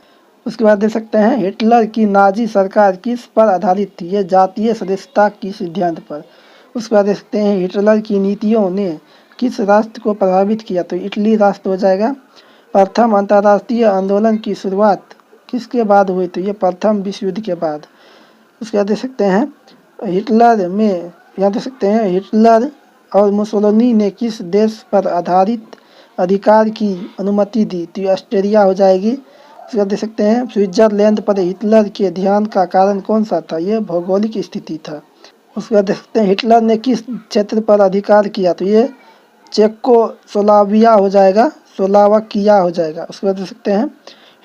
[SPEAKER 1] उसके बाद देख सकते हैं हिटलर की नाजी सरकार किस पर आधारित थी, ये जातीय सदस्यता की सिद्धांत पर। उसके बाद देख सकते हैं हिटलर की नीतियों ने किस राष्ट्र को प्रभावित किया, तो इटली राष्ट्र हो जाएगा। प्रथम अंतर्राष्ट्रीय आंदोलन की शुरुआत किसके बाद हुई, तो ये प्रथम विश्व युद्ध के बाद। उसके बाद देख सकते हैं हिटलर में, यहाँ देख सकते हैं हिटलर और मुसोलिनी ने किस देश पर आधारित अधिकार की अनुमति दी, तो ये ऑस्ट्रेलिया हो जाएगी। उसके बाद देख सकते हैं स्विट्जरलैंड पर हिटलर के ध्यान का कारण कौन सा था, ये भौगोलिक स्थिति था। उसके बाद देख सकते हैं हिटलर ने किस क्षेत्र पर अधिकार किया, तो ये चेकोस्लोवाकिया हो जाएगा, स्लोवाकिया हो जाएगा। उसके बाद देख सकते हैं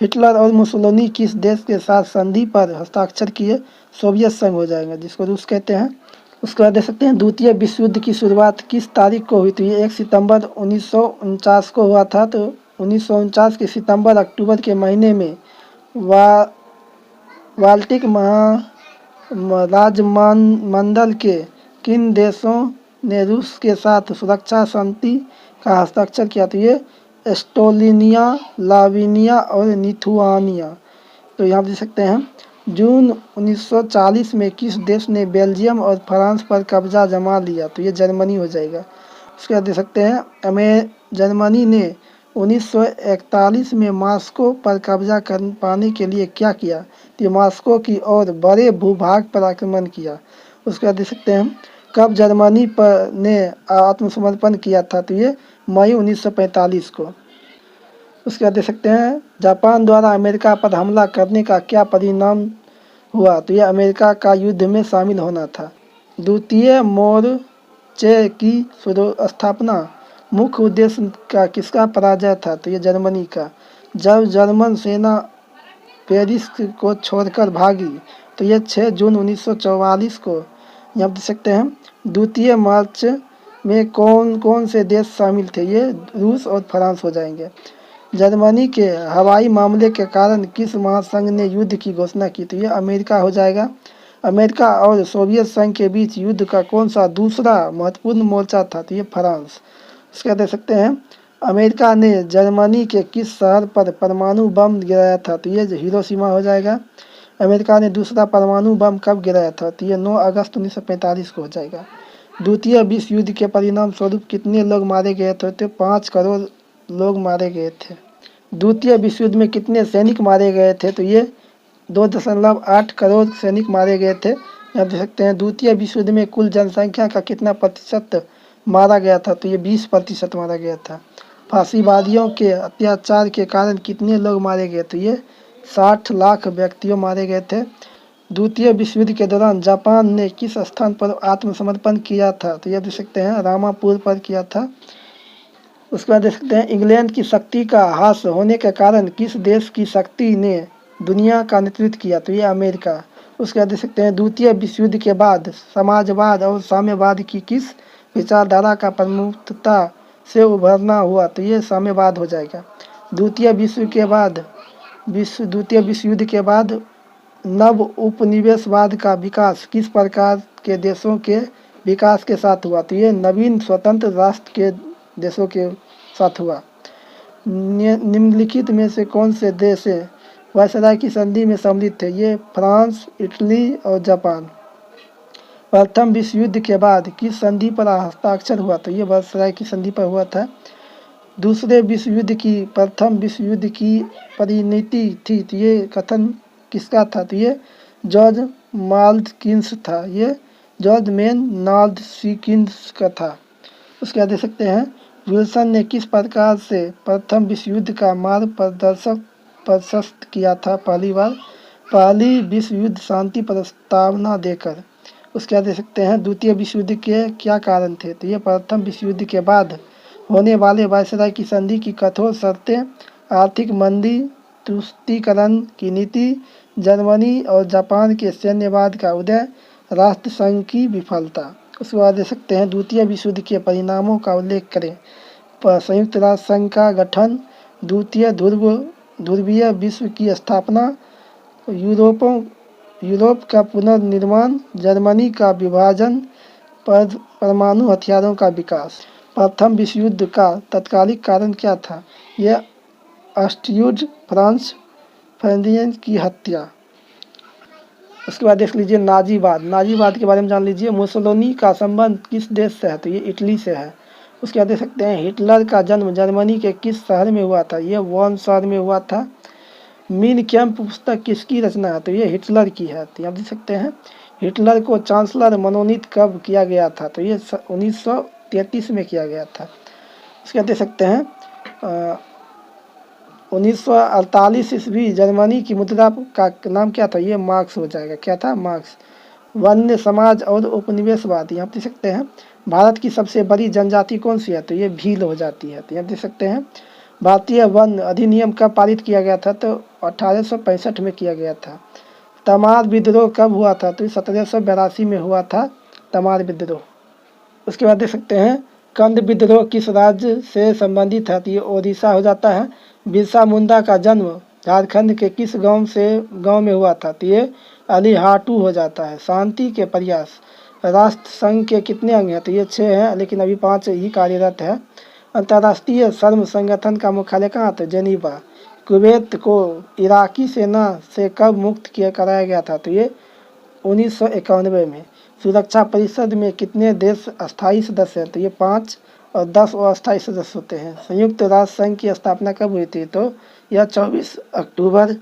[SPEAKER 1] हिटलर और मुसोलिनी किस देश के साथ संधि पर हस्ताक्षर किए, सोवियत संघ हो जाएगा, जिसको रूस कहते हैं। उसके बाद देख सकते हैं द्वितीय विश्व युद्ध की शुरुआत किस तारीख को हुई, तो ये 1 सितंबर 1949 को हुआ था। तो 1949 के सितंबर अक्टूबर के महीने में बाल्टिक राजमंडल के किन देशों ने रूस के साथ सुरक्षा संधि का हस्ताक्षर किया, तो ये एस्टोनिया, लातविया और लिथुआनिया। तो यहाँ देख सकते हैं जून 1940 में किस देश ने बेल्जियम और फ्रांस पर कब्जा जमा लिया, तो ये जर्मनी हो जाएगा। उसके बाद देख सकते हैं जर्मनी ने 1941 में मॉस्को पर कब्जा कर पाने के लिए क्या किया, तो ये मॉस्को की ओर बड़े भूभाग पर आक्रमण किया। उसके बाद देख सकते हैं कब जर्मनी पर ने आत्मसमर्पण किया था, तो ये मई 1945 को। उसके बाद देख सकते हैं जापान द्वारा अमेरिका पर हमला करने का क्या परिणाम हुआ, तो यह अमेरिका का युद्ध में शामिल होना था। द्वितीय मोर्चे की स्थापना मुख्य उद्देश्य का किसका पराजय था, तो यह जर्मनी का। जब जर्मन सेना पेरिस को छोड़कर भागी, तो यह 6 जून 1944 को। यहाँ देख सकते हैं द्वितीय मार्च में कौन कौन से देश शामिल थे, ये रूस और फ्रांस हो जाएंगे। जर्मनी के हवाई मामले के कारण किस महासंघ ने युद्ध की घोषणा की, तो ये अमेरिका हो जाएगा। अमेरिका और सोवियत संघ के बीच युद्ध का कौन सा दूसरा महत्वपूर्ण मोर्चा था, तो ये फ्रांस। उसके देख सकते हैं अमेरिका ने जर्मनी के किस शहर पर परमाणु बम गिराया था, तो ये हिरोशिमा हो जाएगा। अमेरिका ने दूसरा परमाणु बम कब गिराया था, तो ये 9 अगस्त 1945 को हो जाएगा। द्वितीय विश्व युद्ध के परिणाम स्वरूप कितने लोग मारे गए थे, तो 5 करोड़ लोग मारे गए थे। द्वितीय विश्व युद्ध में कितने सैनिक मारे गए थे, तो ये 2.8 करोड़ सैनिक मारे गए थे। यहाँ देख सकते हैं द्वितीय विश्व युद्ध में कुल जनसंख्या का कितना प्रतिशत मारा गया था, तो ये 20% मारा गया था। फांसीवादियों के अत्याचार के कारण कितने लोग मारे गए, तो ये 60 लाख व्यक्तियों मारे गए थे। द्वितीय विश्व युद्ध के दौरान जापान ने किस स्थान पर आत्मसमर्पण किया था, तो ये देख सकते हैं रामापुर पर किया था। उसके बाद देख सकते हैं इंग्लैंड की शक्ति का ह्रास होने के कारण किस देश की शक्ति ने दुनिया का नेतृत्व किया, तो ये अमेरिका। उसके बाद देख सकते हैं द्वितीय विश्व युद्ध के बाद समाजवाद और साम्यवाद की किस विचारधारा का प्रमुखता से उभरना हुआ, तो ये साम्यवाद हो जाएगा। द्वितीय विश्व युद्ध के बाद नव उपनिवेशवाद का विकास किस प्रकार के देशों के विकास के साथ हुआ, तो ये नवीन स्वतंत्र राष्ट्र के देशों के साथ हुआ। निम्नलिखित में से कौन से देश वायसराय की संधि में सम्मिलित थे, ये फ्रांस, इटली और जापान। प्रथम विश्व युद्ध के बाद किस संधि पर हस्ताक्षर हुआ, तो ये वायसराय की संधि पर हुआ था। दूसरे विश्व युद्ध की प्रथम विश्व युद्ध की परिणति थी, तो ये कथन किसका था, तो ये जॉर्ज माल्डकिंस था, ये जॉर्ज मैन नाल्डकिंस का था। उसके बाद देख सकते हैं विल्सन ने किस प्रकार से प्रथम विश्व युद्ध का मार्ग प्रशस्त किया था, पहली विश्व युद्ध शांति प्रस्तावना देकर। उसके बाद देख सकते हैं द्वितीय विश्व युद्ध के क्या कारण थे, तो ये प्रथम विश्व युद्ध के बाद होने वाले वायसराय की संधि की कठोर शर्तें, आर्थिक मंदी, तुष्टीकरण की नीति, जर्मनी और जापान के सैन्यवाद का उदय, राष्ट्रसंघ की विफलता। उसके बाद देख सकते हैं द्वितीय विश्व युद्ध के परिणामों का उल्लेख करें। संयुक्त राष्ट्र संघ का गठन, द्वितीय ध्रुवीय विश्व की स्थापना, यूरोप का पुनर्निर्माण, जर्मनी का विभाजन, परमाणु हथियारों का विकास। प्रथम विश्व युद्ध का तत्कालिक कारण क्या था, यह अस्ट्यूड फ्रांस फर्डिनेंड की हत्या। उसके बाद देख लीजिए नाजीवाद, नाजीवाद के बारे में जान लीजिए। मुसोलिनी का संबंध किस देश से है? तो ये इटली से है। उसके बाद देख सकते हैं हिटलर का जन्म जर्मनी के किस शहर में हुआ था? ये वॉन शहर में हुआ था। मीन कैंप पुस्तक किसकी रचना है? तो ये हिटलर की है। तो आप देख सकते हैं हिटलर को चांसलर मनोनीत कब किया गया था? तो ये 1933 में किया गया था। उसके बाद देख सकते हैं 1948 ईस्वी जर्मनी की मुद्रा का नाम क्या था? ये मार्क्स हो जाएगा। क्या था? मार्क्स। वन्य समाज और उपनिवेशवाद, यहाँ देख सकते हैं भारत की सबसे बड़ी जनजाति कौन सी है? तो ये भील हो जाती है। तो यहाँ देख सकते हैं भारतीय वन अधिनियम कब पारित किया गया था? तो 1865 में किया गया था। तमार विद्रोह कब हुआ था? तो 1782 में हुआ था तमार विद्रोह। उसके बाद देख सकते हैं कंद विद्रोह किस राज्य से संबंधित है? तो ये ओडिशा हो जाता है। बिरसा मुंडा का जन्म झारखंड के किस गांव में हुआ था? तो ये अलीहाटू हो जाता है। शांति के प्रयास, राष्ट्र संघ के कितने अंग हैं? तो ये 6 हैं, लेकिन अभी 5 ही कार्यरत है। अंतर्राष्ट्रीय श्रम संगठन का मुख्यालय कहाँ था? जेनीवा। कुवैत को इराकी सेना से कब मुक्त कराया गया था? तो ये 1991 में। सुरक्षा परिषद में कितने देश अस्थायी सदस्य हैं? तो ये 5 और 10 अस्थायी सदस्य होते हैं। संयुक्त राष्ट्र संघ की स्थापना कब हुई थी? तो यह 24 अक्टूबर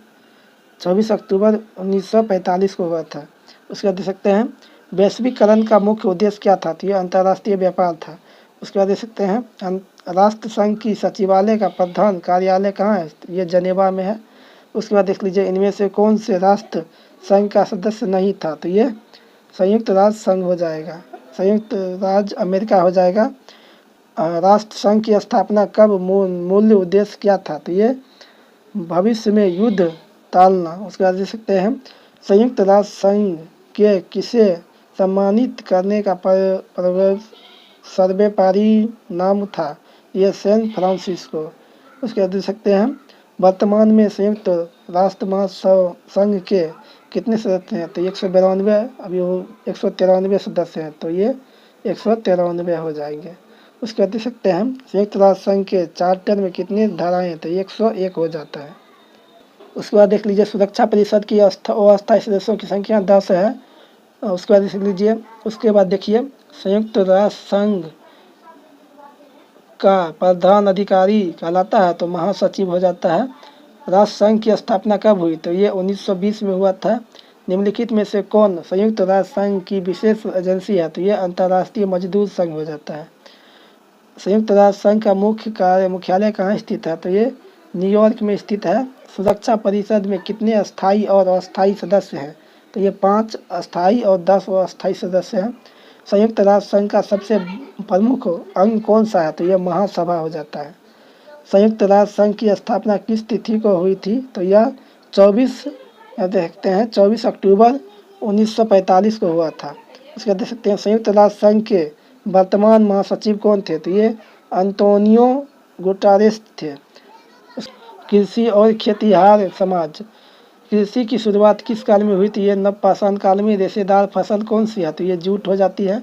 [SPEAKER 1] 1945 को हुआ था। उसके बाद देख सकते हैं वैश्वीकरण का मुख्य उद्देश्य क्या था? तो यह अंतर्राष्ट्रीय व्यापार था। उसके बाद देख सकते हैं राष्ट्र संघ की सचिवालय का प्रधान कार्यालय कहाँ है? ये जनेवा में है। उसके बाद देख लीजिए इनमें से कौन से राष्ट्र संघ का सदस्य नहीं था? तो ये संयुक्त राष्ट्र संघ हो जाएगा, संयुक्त राज्य अमेरिका हो जाएगा। राष्ट्र संघ की स्थापना कब, मूल्य उद्देश्य क्या था? तो ये भविष्य में युद्ध टालना। उसके बाद देख सकते हैं संयुक्त राष्ट्र संघ के किसे सम्मानित करने का सर्वोपरि नाम था? ये सैन फ्रांसिस्को। उसके बाद देख सकते हैं वर्तमान में संयुक्त राष्ट्र महासंघ के कितने सदस्य हैं? तो 192, अभी वो 193 सदस्य हैं, तो ये 193 हो जाएंगे। उसके बाद देख सकते हैं संयुक्त राष्ट्र संघ के चार्टर में कितनी धाराएं हैं? तो 101 हो जाता है। उसके बाद देख लीजिए सुरक्षा परिषद की अस्थायी सदस्यों की संख्या 10 है। उसके बाद देख लीजिए, उसके बाद देखिए संयुक्त राष्ट्र संघ का प्रधान अधिकारी कहलाता है तो महासचिव हो जाता है। राष्ट्र संघ की स्थापना कब हुई? तो ये 1920 में हुआ था। निम्नलिखित में से कौन संयुक्त राष्ट्र संघ की विशेष एजेंसी है? तो ये अंतर्राष्ट्रीय मजदूर संघ हो जाता है। संयुक्त राष्ट्र संघ का मुख्यालय कहाँ स्थित है? तो ये न्यूयॉर्क में स्थित है। सुरक्षा परिषद में कितने स्थायी और अस्थायी सदस्य हैं? तो ये 5 अस्थायी और 10 अस्थायी सदस्य हैं। संयुक्त राष्ट्र संघ का सबसे प्रमुख अंग कौन सा है? तो यह महासभा हो जाता है। संयुक्त राष्ट्र संघ की स्थापना किस तिथि को हुई थी? तो यह 24 अक्टूबर 1945 को हुआ था। उसके बाद देख सकते हैं संयुक्त राष्ट्र संघ के वर्तमान महासचिव कौन थे? तो ये अंतोनियो गुटारेस थे। कृषि और खेतिहार समाज, कृषि की शुरुआत किस काल में हुई थी? ये नवपाषाण काल में। रेशेदार फसल कौन सी है? तो ये जूट हो जाती है।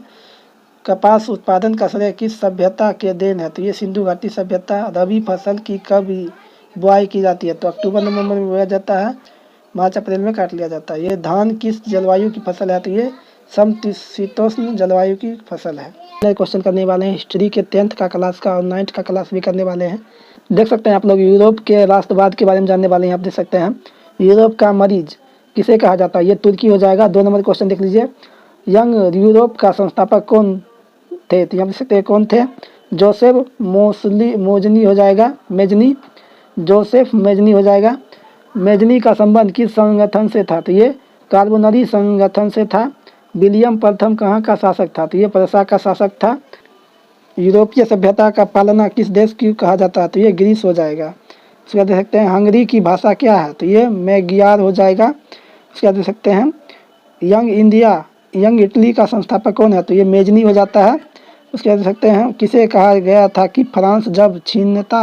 [SPEAKER 1] कपास उत्पादन का श्रेय किस सभ्यता के देन है? तो ये सिंधु घाटी सभ्यता। रबी फसल की कब बुआई की जाती है? तो अक्टूबर नवंबर में बोया जाता है, मार्च अप्रैल में काट लिया जाता है। ये धान किस जलवायु की फसल है? तो ये समशीतोष्ण जलवायु की फसल है। नए क्वेश्चन करने वाले हैं हिस्ट्री के 10th का क्लास का और 9th का क्लास भी करने वाले हैं। देख सकते हैं आप लोग यूरोप के राष्ट्रवाद के बारे में जानने वाले हैं। आप देख सकते हैं यूरोप का मरीज किसे कहा जाता है? ये तुर्की हो जाएगा। 2 नंबर क्वेश्चन देख लीजिए, यंग यूरोप का संस्थापक कौन थे? तो यहाँ देख सकते हैं कौन थे? जोसेफ मोजनी हो जाएगा, मेजनी, जोसेफ मेजनी हो जाएगा। मेजनी का संबंध किस संगठन से था? तो ये कार्बोनरी संगठन से था। विलियम प्रथम कहाँ का शासक था? तो ये प्रशा का शासक था। यूरोपीय सभ्यता का पालना किस देश की कहा जाता है? तो ये ग्रीस हो जाएगा। उसके बाद देख सकते हैं हंगरी की भाषा क्या है? तो ये मैगियार हो जाएगा। उसके बाद देख सकते हैं यंग इटली का संस्थापक कौन है? तो ये मेजनी हो जाता है। उसके बाद देख सकते हैं किसे कहा गया था कि फ्रांस जब छींकता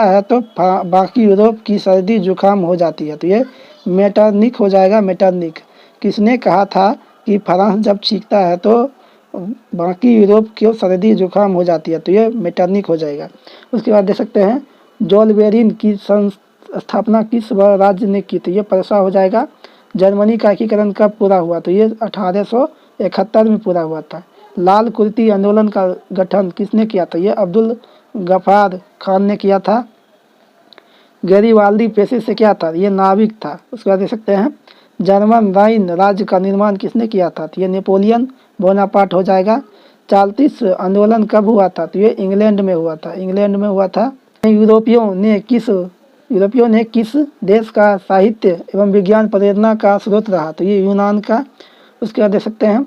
[SPEAKER 1] है तो बाकी यूरोप की सर्दी जुकाम हो जाती है? तो ये मेटरनिक हो जाएगा, मेटरनिक। किसने कहा था कि फ्रांस जब छींकता है तो बाकी यूरोप की सर्दी जुकाम हो जाती है? तो ये मेटरनिक हो जाएगा। उसके बाद देख सकते हैं जोलबेरिन की स्थापना किस राज्य ने की? तो ये प्रशा हो जाएगा। जर्मनी का एकीकरण कब पूरा हुआ? तो ये 1871 में पूरा हुआ था। लाल कुर्ती आंदोलन का गठन किसने किया था? ये अब्दुल गफ्फार खान ने किया था। गैरीवाल्दी पेशे से क्या था? ये नाविक था। उसके बाद देख सकते हैं जर्मन राइन राज्य का निर्माण किसने किया था? तो ये नेपोलियन बोनापार्ट हो जाएगा। चार्टिस्ट आंदोलन कब हुआ था? तो ये इंग्लैंड में हुआ था, इंग्लैंड में हुआ था। यूरोपियों ने किस देश का साहित्य एवं विज्ञान प्रेरणा का स्रोत रहा? तो ये यूनान का। उसके बाद देख सकते हैं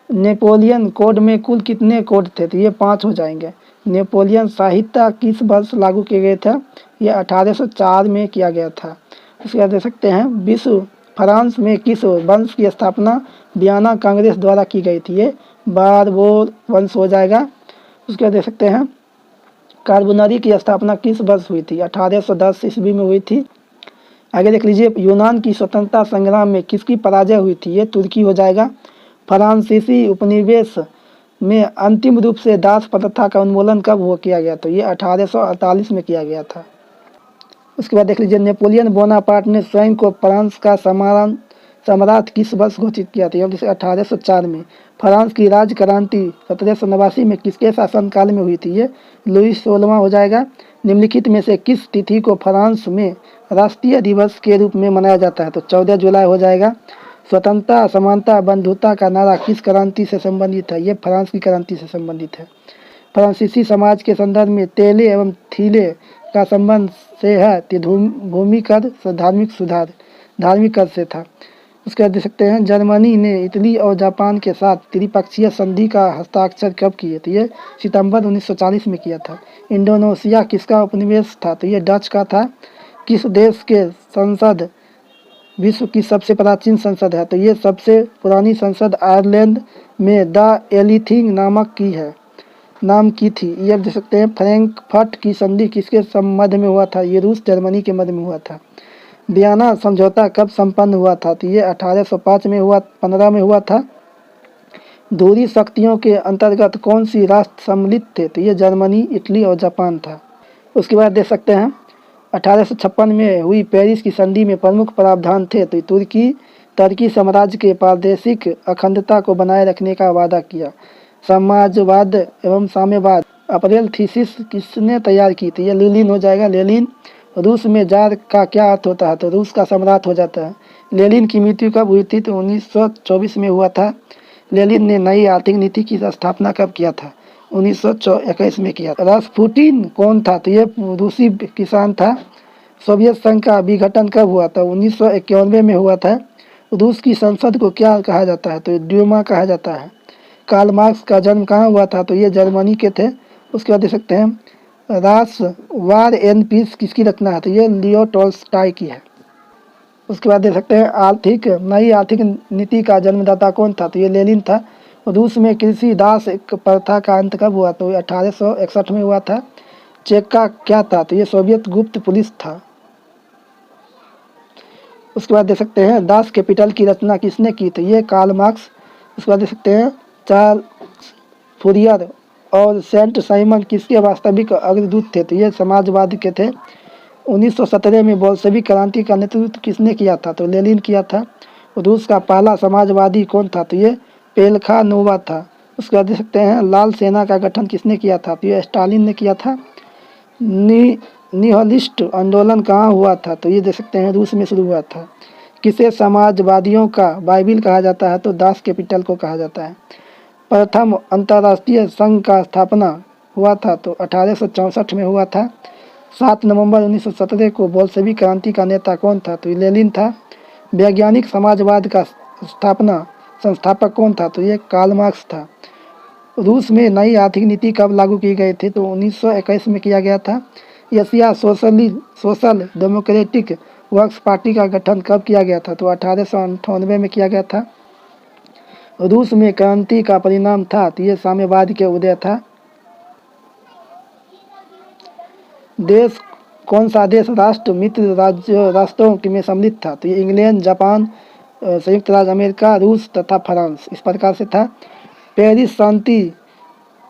[SPEAKER 1] नेपोलियन कोड में कुल कितने कोड थे? तो ये 5 हो जाएंगे। नेपोलियन साहित्य किस वर्ष लागू किए गए थे? ये 1804 में किया गया था। उसके बाद देख सकते हैं विश्व फ्रांस में किस वंश की स्थापना वियना कांग्रेस द्वारा की गई थी? ये बारबोर वंश हो जाएगा। उसके बाद देख सकते हैं कार्बोनरी की स्थापना किस वर्ष हुई थी? 1810 ईस्वी में हुई थी। आगे देख लीजिए यूनान की स्वतंत्रता संग्राम में किसकी पराजय हुई थी? ये तुर्की हो जाएगा। फ्रांसीसी उपनिवेश में अंतिम रूप से दास प्रथा का उन्मूलन कब हुआ किया गया? तो ये 1848 में किया गया था। उसके बाद देख लीजिए नेपोलियन बोनापार्ट ने स्वयं को फ्रांस का सम्राट किस वर्ष घोषित किया था? जैसे 1804 में। फ्रांस की राज क्रांति 1789 में किसके शासनकाल में हुई थी? ये लुई 16वां हो जाएगा। निम्नलिखित में से किस तिथि को फ्रांस में राष्ट्रीय दिवस के रूप में मनाया जाता है? तो 14 जुलाई हो जाएगा। स्वतंत्रता समानता बंधुता का नारा किस क्रांति से संबंधित है? ये फ्रांस की क्रांति से संबंधित है। फ्रांसीसी समाज के संदर्भ में तेले एवं थीले का संबंध से है कि भूमिकर धार्मिक सुधार धार्मिक कर से था। उसके बाद देख सकते हैं जर्मनी ने इटली और जापान के साथ त्रिपक्षीय संधि का हस्ताक्षर कब किए? तो ये सितंबर 1940 में किया था। इंडोनेशिया किसका उपनिवेश था? तो ये डच का था। किस देश के संसद विश्व की सबसे प्राचीन संसद है? तो ये सबसे पुरानी संसद आयरलैंड में द एलीथिंग नाम की थी। ये अब देख सकते हैं फ्रैंकफर्ट की संधि किसके मध्य में हुआ था? ये रूस जर्मनी के मध्य में हुआ था। वियना समझौता कब संपन्न हुआ था? तो ये 1805 में हुआ, 15 में हुआ था। दूरी शक्तियों के अंतर्गत कौन सी राष्ट्र सम्मिलित थे? तो ये जर्मनी, इटली और जापान था। उसके बाद देख सकते हैं 1856 में हुई पेरिस की संधि में प्रमुख प्रावधान थे। तो तुर्की साम्राज्य के प्रादेशिक अखंडता को बनाए रखने का वादा किया। समाजवाद एवं साम्यवाद अप्रैल थीसिस किसने तैयार की थी? ये लेनिन हो जाएगा, लेनिन। रूस में जार का क्या अर्थ होता है? तो रूस का सम्राट हो जाता है। लेनिन की मृत्यु कब हुई थी? तो 1924 में हुआ था। लेनिन ने नई आर्थिक नीति की स्थापना कब किया था? 1921 में किया। रास्पुटिन कौन था? तो ये रूसी किसान था। सोवियत संघ का विघटन कब हुआ था? 1991 में हुआ था। रूस की संसद को क्या कहा जाता है? तो ड्यूमा कहा जाता है। कार्ल मार्क्स का जन्म कहाँ हुआ था? तो ये जर्मनी के थे। उसके बाद देख सकते हैं रास वार एंड पीस किसकी रचना है? तो ये लियो टॉल्स्टॉय की है। उसके बाद देख सकते हैं नई आर्थिक नीति का जन्मदाता कौन था? तो ये लेनिन था। रूस में कृषि दास प्रथा का अंत कब हुआ? तो 1861 में हुआ था। चेक का क्या था? तो ये सोवियत गुप्त पुलिस था। उसके बाद देख सकते हैं दास कैपिटल की रचना किसने की? तो ये कार्ल मार्क्स। उसके बाद देख सकते हैं चार्ल्स फूरियर और सेंट साइमन किसके वास्तविक अग्रदूत थे? तो ये समाजवाद के थे। 1917 में बोल्शेविक क्रांति का नेतृत्व किसने किया था? तो लेनिन किया था। रूस का पहला समाजवादी कौन था? तो ये पेलखानोवा था। उसके बाद देख सकते हैं लाल सेना का गठन किसने किया था? तो ये स्टालिन ने किया था। निहलिस्ट आंदोलन कहाँ हुआ था? तो ये देख सकते हैं रूस में शुरू हुआ था। किसे समाजवादियों का बाइबिल कहा जाता है? तो दास कैपिटल को कहा जाता है। प्रथम अंतर्राष्ट्रीय संघ का स्थापना हुआ था? तो 1864 में हुआ था। 7 नवंबर 1917 को बोल्शेविक क्रांति का नेता कौन था? तो लेनिन था। वैज्ञानिक समाजवाद का संस्थापक कौन था? तो ये कार्ल मार्क्स था। रूस में नई आर्थिक नीति कब लागू की गई थी? तो 1921 में किया गया था। Asia social democratic works party का गठन कब किया गया था? तो 1898 में किया गया था। रूस में क्रांति का परिणाम था? तो ये साम्यवाद के उदय था। देश कौन सा देश राष्ट्र मित्र राष्ट्रों में सम्मिलित था? तो ये इंग्लैंड, जापान, संयुक्त राज्य अमेरिका, रूस तथा फ्रांस इस प्रकार से था। पेरिस शांति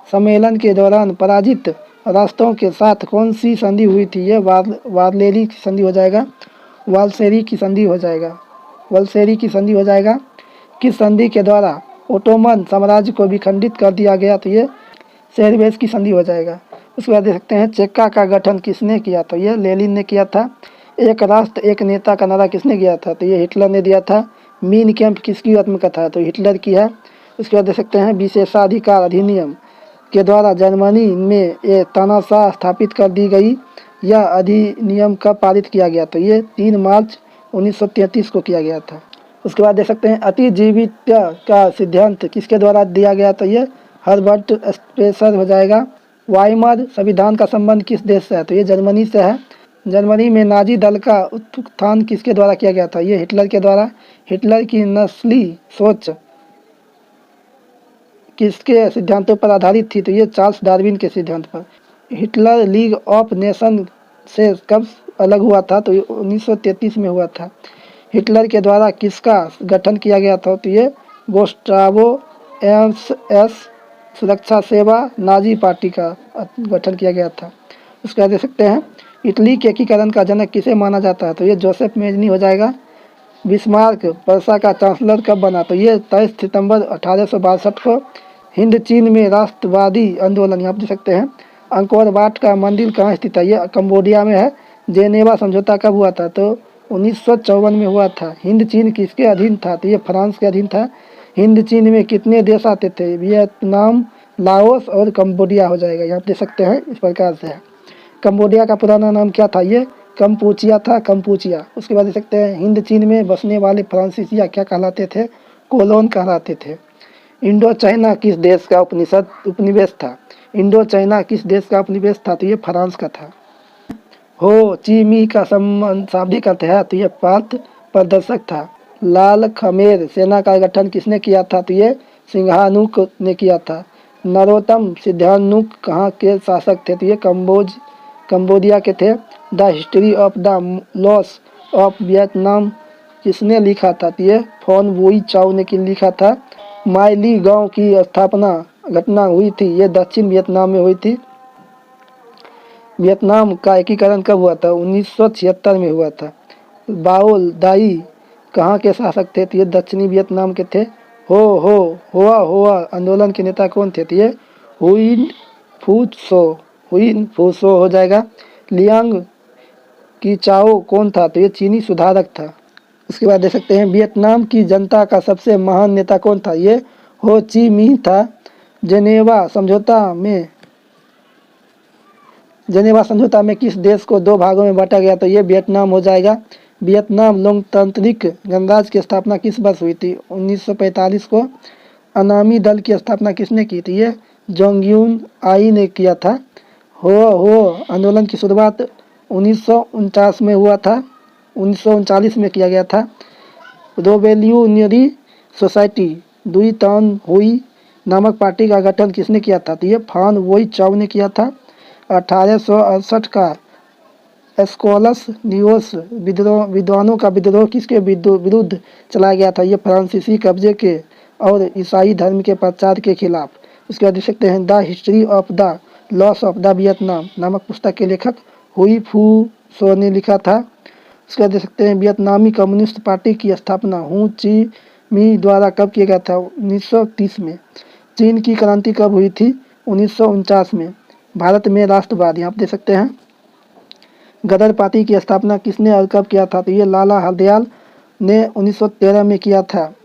[SPEAKER 1] सम्मेलन के दौरान पराजित राष्ट्रों के साथ कौन सी संधि हुई थी? ये वारलेरी की संधि हो जाएगा, वालसेरी की संधि हो जाएगा। वलसेरी की संधि हो जाएगा। किस संधि के द्वारा ओटोमन साम्राज्य को विखंडित कर दिया गया, तो ये सेरबेस की संधि हो जाएगा। उसके बाद देख सकते हैं चेक्का का गठन किसने किया, तो ये लेनिन ने किया था। एक राष्ट्र एक नेता का नारा किसने दिया था, तो ये हिटलर ने दिया था। मीन कैंप किसकी आत्मकथा है, तो हिटलर की है। उसके बाद देख सकते हैं विशेषाधिकार अधिनियम के द्वारा जर्मनी में ये तानाशाह स्थापित कर दी गई। यह अधिनियम कब पारित किया गया, तो ये 3 मार्च 1933 को किया गया था। उसके बाद देख सकते हैं अतिजीवित्य का सिद्धांत किसके द्वारा दिया गया, तो ये हर्बर्ट स्पेंसर हो जाएगा। वाइमर संविधान का संबंध किस देश से है, तो ये जर्मनी से है। जर्मनी में नाजी दल का उत्थान किसके द्वारा किया गया था, ये हिटलर के द्वारा। हिटलर की नस्ली सोच किसके सिद्धांतों पर आधारित थी, तो ये चार्ल्स डार्विन के सिद्धांत पर। हिटलर लीग ऑफ नेशन से कब अलग हुआ था, तो 1933 में हुआ था। हिटलर के द्वारा किसका गठन किया गया था, तो ये गोस्टावो एस सुरक्षा सेवा नाजी पार्टी का गठन किया गया था। उसके बाद देख सकते हैं इटली के एकीकरण का जनक किसे माना जाता है, तो ये जोसेफ मेजनी हो जाएगा। बिस्मार्क पर्सा का चांसलर कब बना, तो ये 23 सितंबर 1862 को। हिंद चीन में राष्ट्रवादी आंदोलन, यहाँ देख सकते हैं। अंकोर वाट का मंदिर कहाँ स्थित है, ये कंबोडिया में है। जेनेवा समझौता कब हुआ था, तो 1954 में हुआ था। हिंद चीन किसके अधीन था, तो ये फ्रांस के अधीन था। हिंद चीन में कितने देश आते थे, वियतनाम, लाओस और कंबोडिया हो जाएगा। यहाँ देख सकते हैं इस प्रकार से है। कंबोडिया का पुराना नाम क्या था, ये कंपूचिया था, कंपूचिया। उसके बाद देख सकते हैं हिंद चीन में बसने वाले फ्रांसीसिया क्या कहलाते थे, कोलोन कहलाते थे। इंडो चाइना किस देश का उपनिवेश था, इंडो चाइना किस देश का उपनिवेश था, तो ये फ्रांस का था। हो ची मी का संबंध शाब्दिक अर्थ है, तो ये पथ प्रदर्शक था। लाल खमेर सेना का गठन किसने किया था, तो ये सिंघानुक ने किया था। नरोत्तम सिद्धानुक कहाँ के शासक थे, तो ये कंबोडिया के थे। The history of the loss of Vietnam किसने लिखा था, तो ये फोन वुई चाओ ने लिखा था। माइली गांव की स्थापना घटना हुई थी, ये दक्षिण वियतनाम में हुई थी। वियतनाम का एकीकरण कब हुआ था, 1976 में हुआ था। बाओल दाई कहाँ के शासक थे, तो ये दक्षिणी वियतनाम के थे। होआ आंदोलन के नेता कौन थे, तो ये हुइन फूसो हो जाएगा। लियांग की चाओ कौन था, तो ये चीनी सुधारक था। उसके बाद देख सकते हैं वियतनाम की जनता का सबसे महान नेता कौन था, ये हो ची मिन्ह था। जेनेवा समझौता में किस देश को 2 भागों में बांटा गया, तो ये वियतनाम हो जाएगा। वियतनाम लोकतांत्रिक गणराज्य की स्थापना किस वर्ष हुई थी, 1945 को। अनामी दल की स्थापना किसने की थी, ये जोंगयुन आई ने किया था। हो आंदोलन की शुरुआत 1949 में हुआ था, 1939 में किया गया था। रोबेल्यूनरी सोसाइटी दुई तान हुई नामक पार्टी का गठन किसने किया था, तो ये फान वोई चाव ने किया था। 1868 का एस्कोलस नियोस विद्वानों का विद्रोह किसके विरुद्ध चलाया गया था, ये फ्रांसीसी कब्जे के और ईसाई धर्म के प्रचार के खिलाफ। उसके बाद देख सकते हैं the history of the loss of the Vietnam नामक पुस्तक के लेखक हुई फू सो ने लिखा था। उसके बाद देख सकते हैं वियतनामी कम्युनिस्ट पार्टी की स्थापना हू ची मी द्वारा कब किया गया था, 1930 में। चीन की क्रांति कब हुई थी, 1949 में। भारत में राष्ट्रवाद, यहाँ आप देख सकते हैं गदर पार्टी की स्थापना किसने और कब किया था, तो ये लाला हरदयाल ने 1913 में किया था।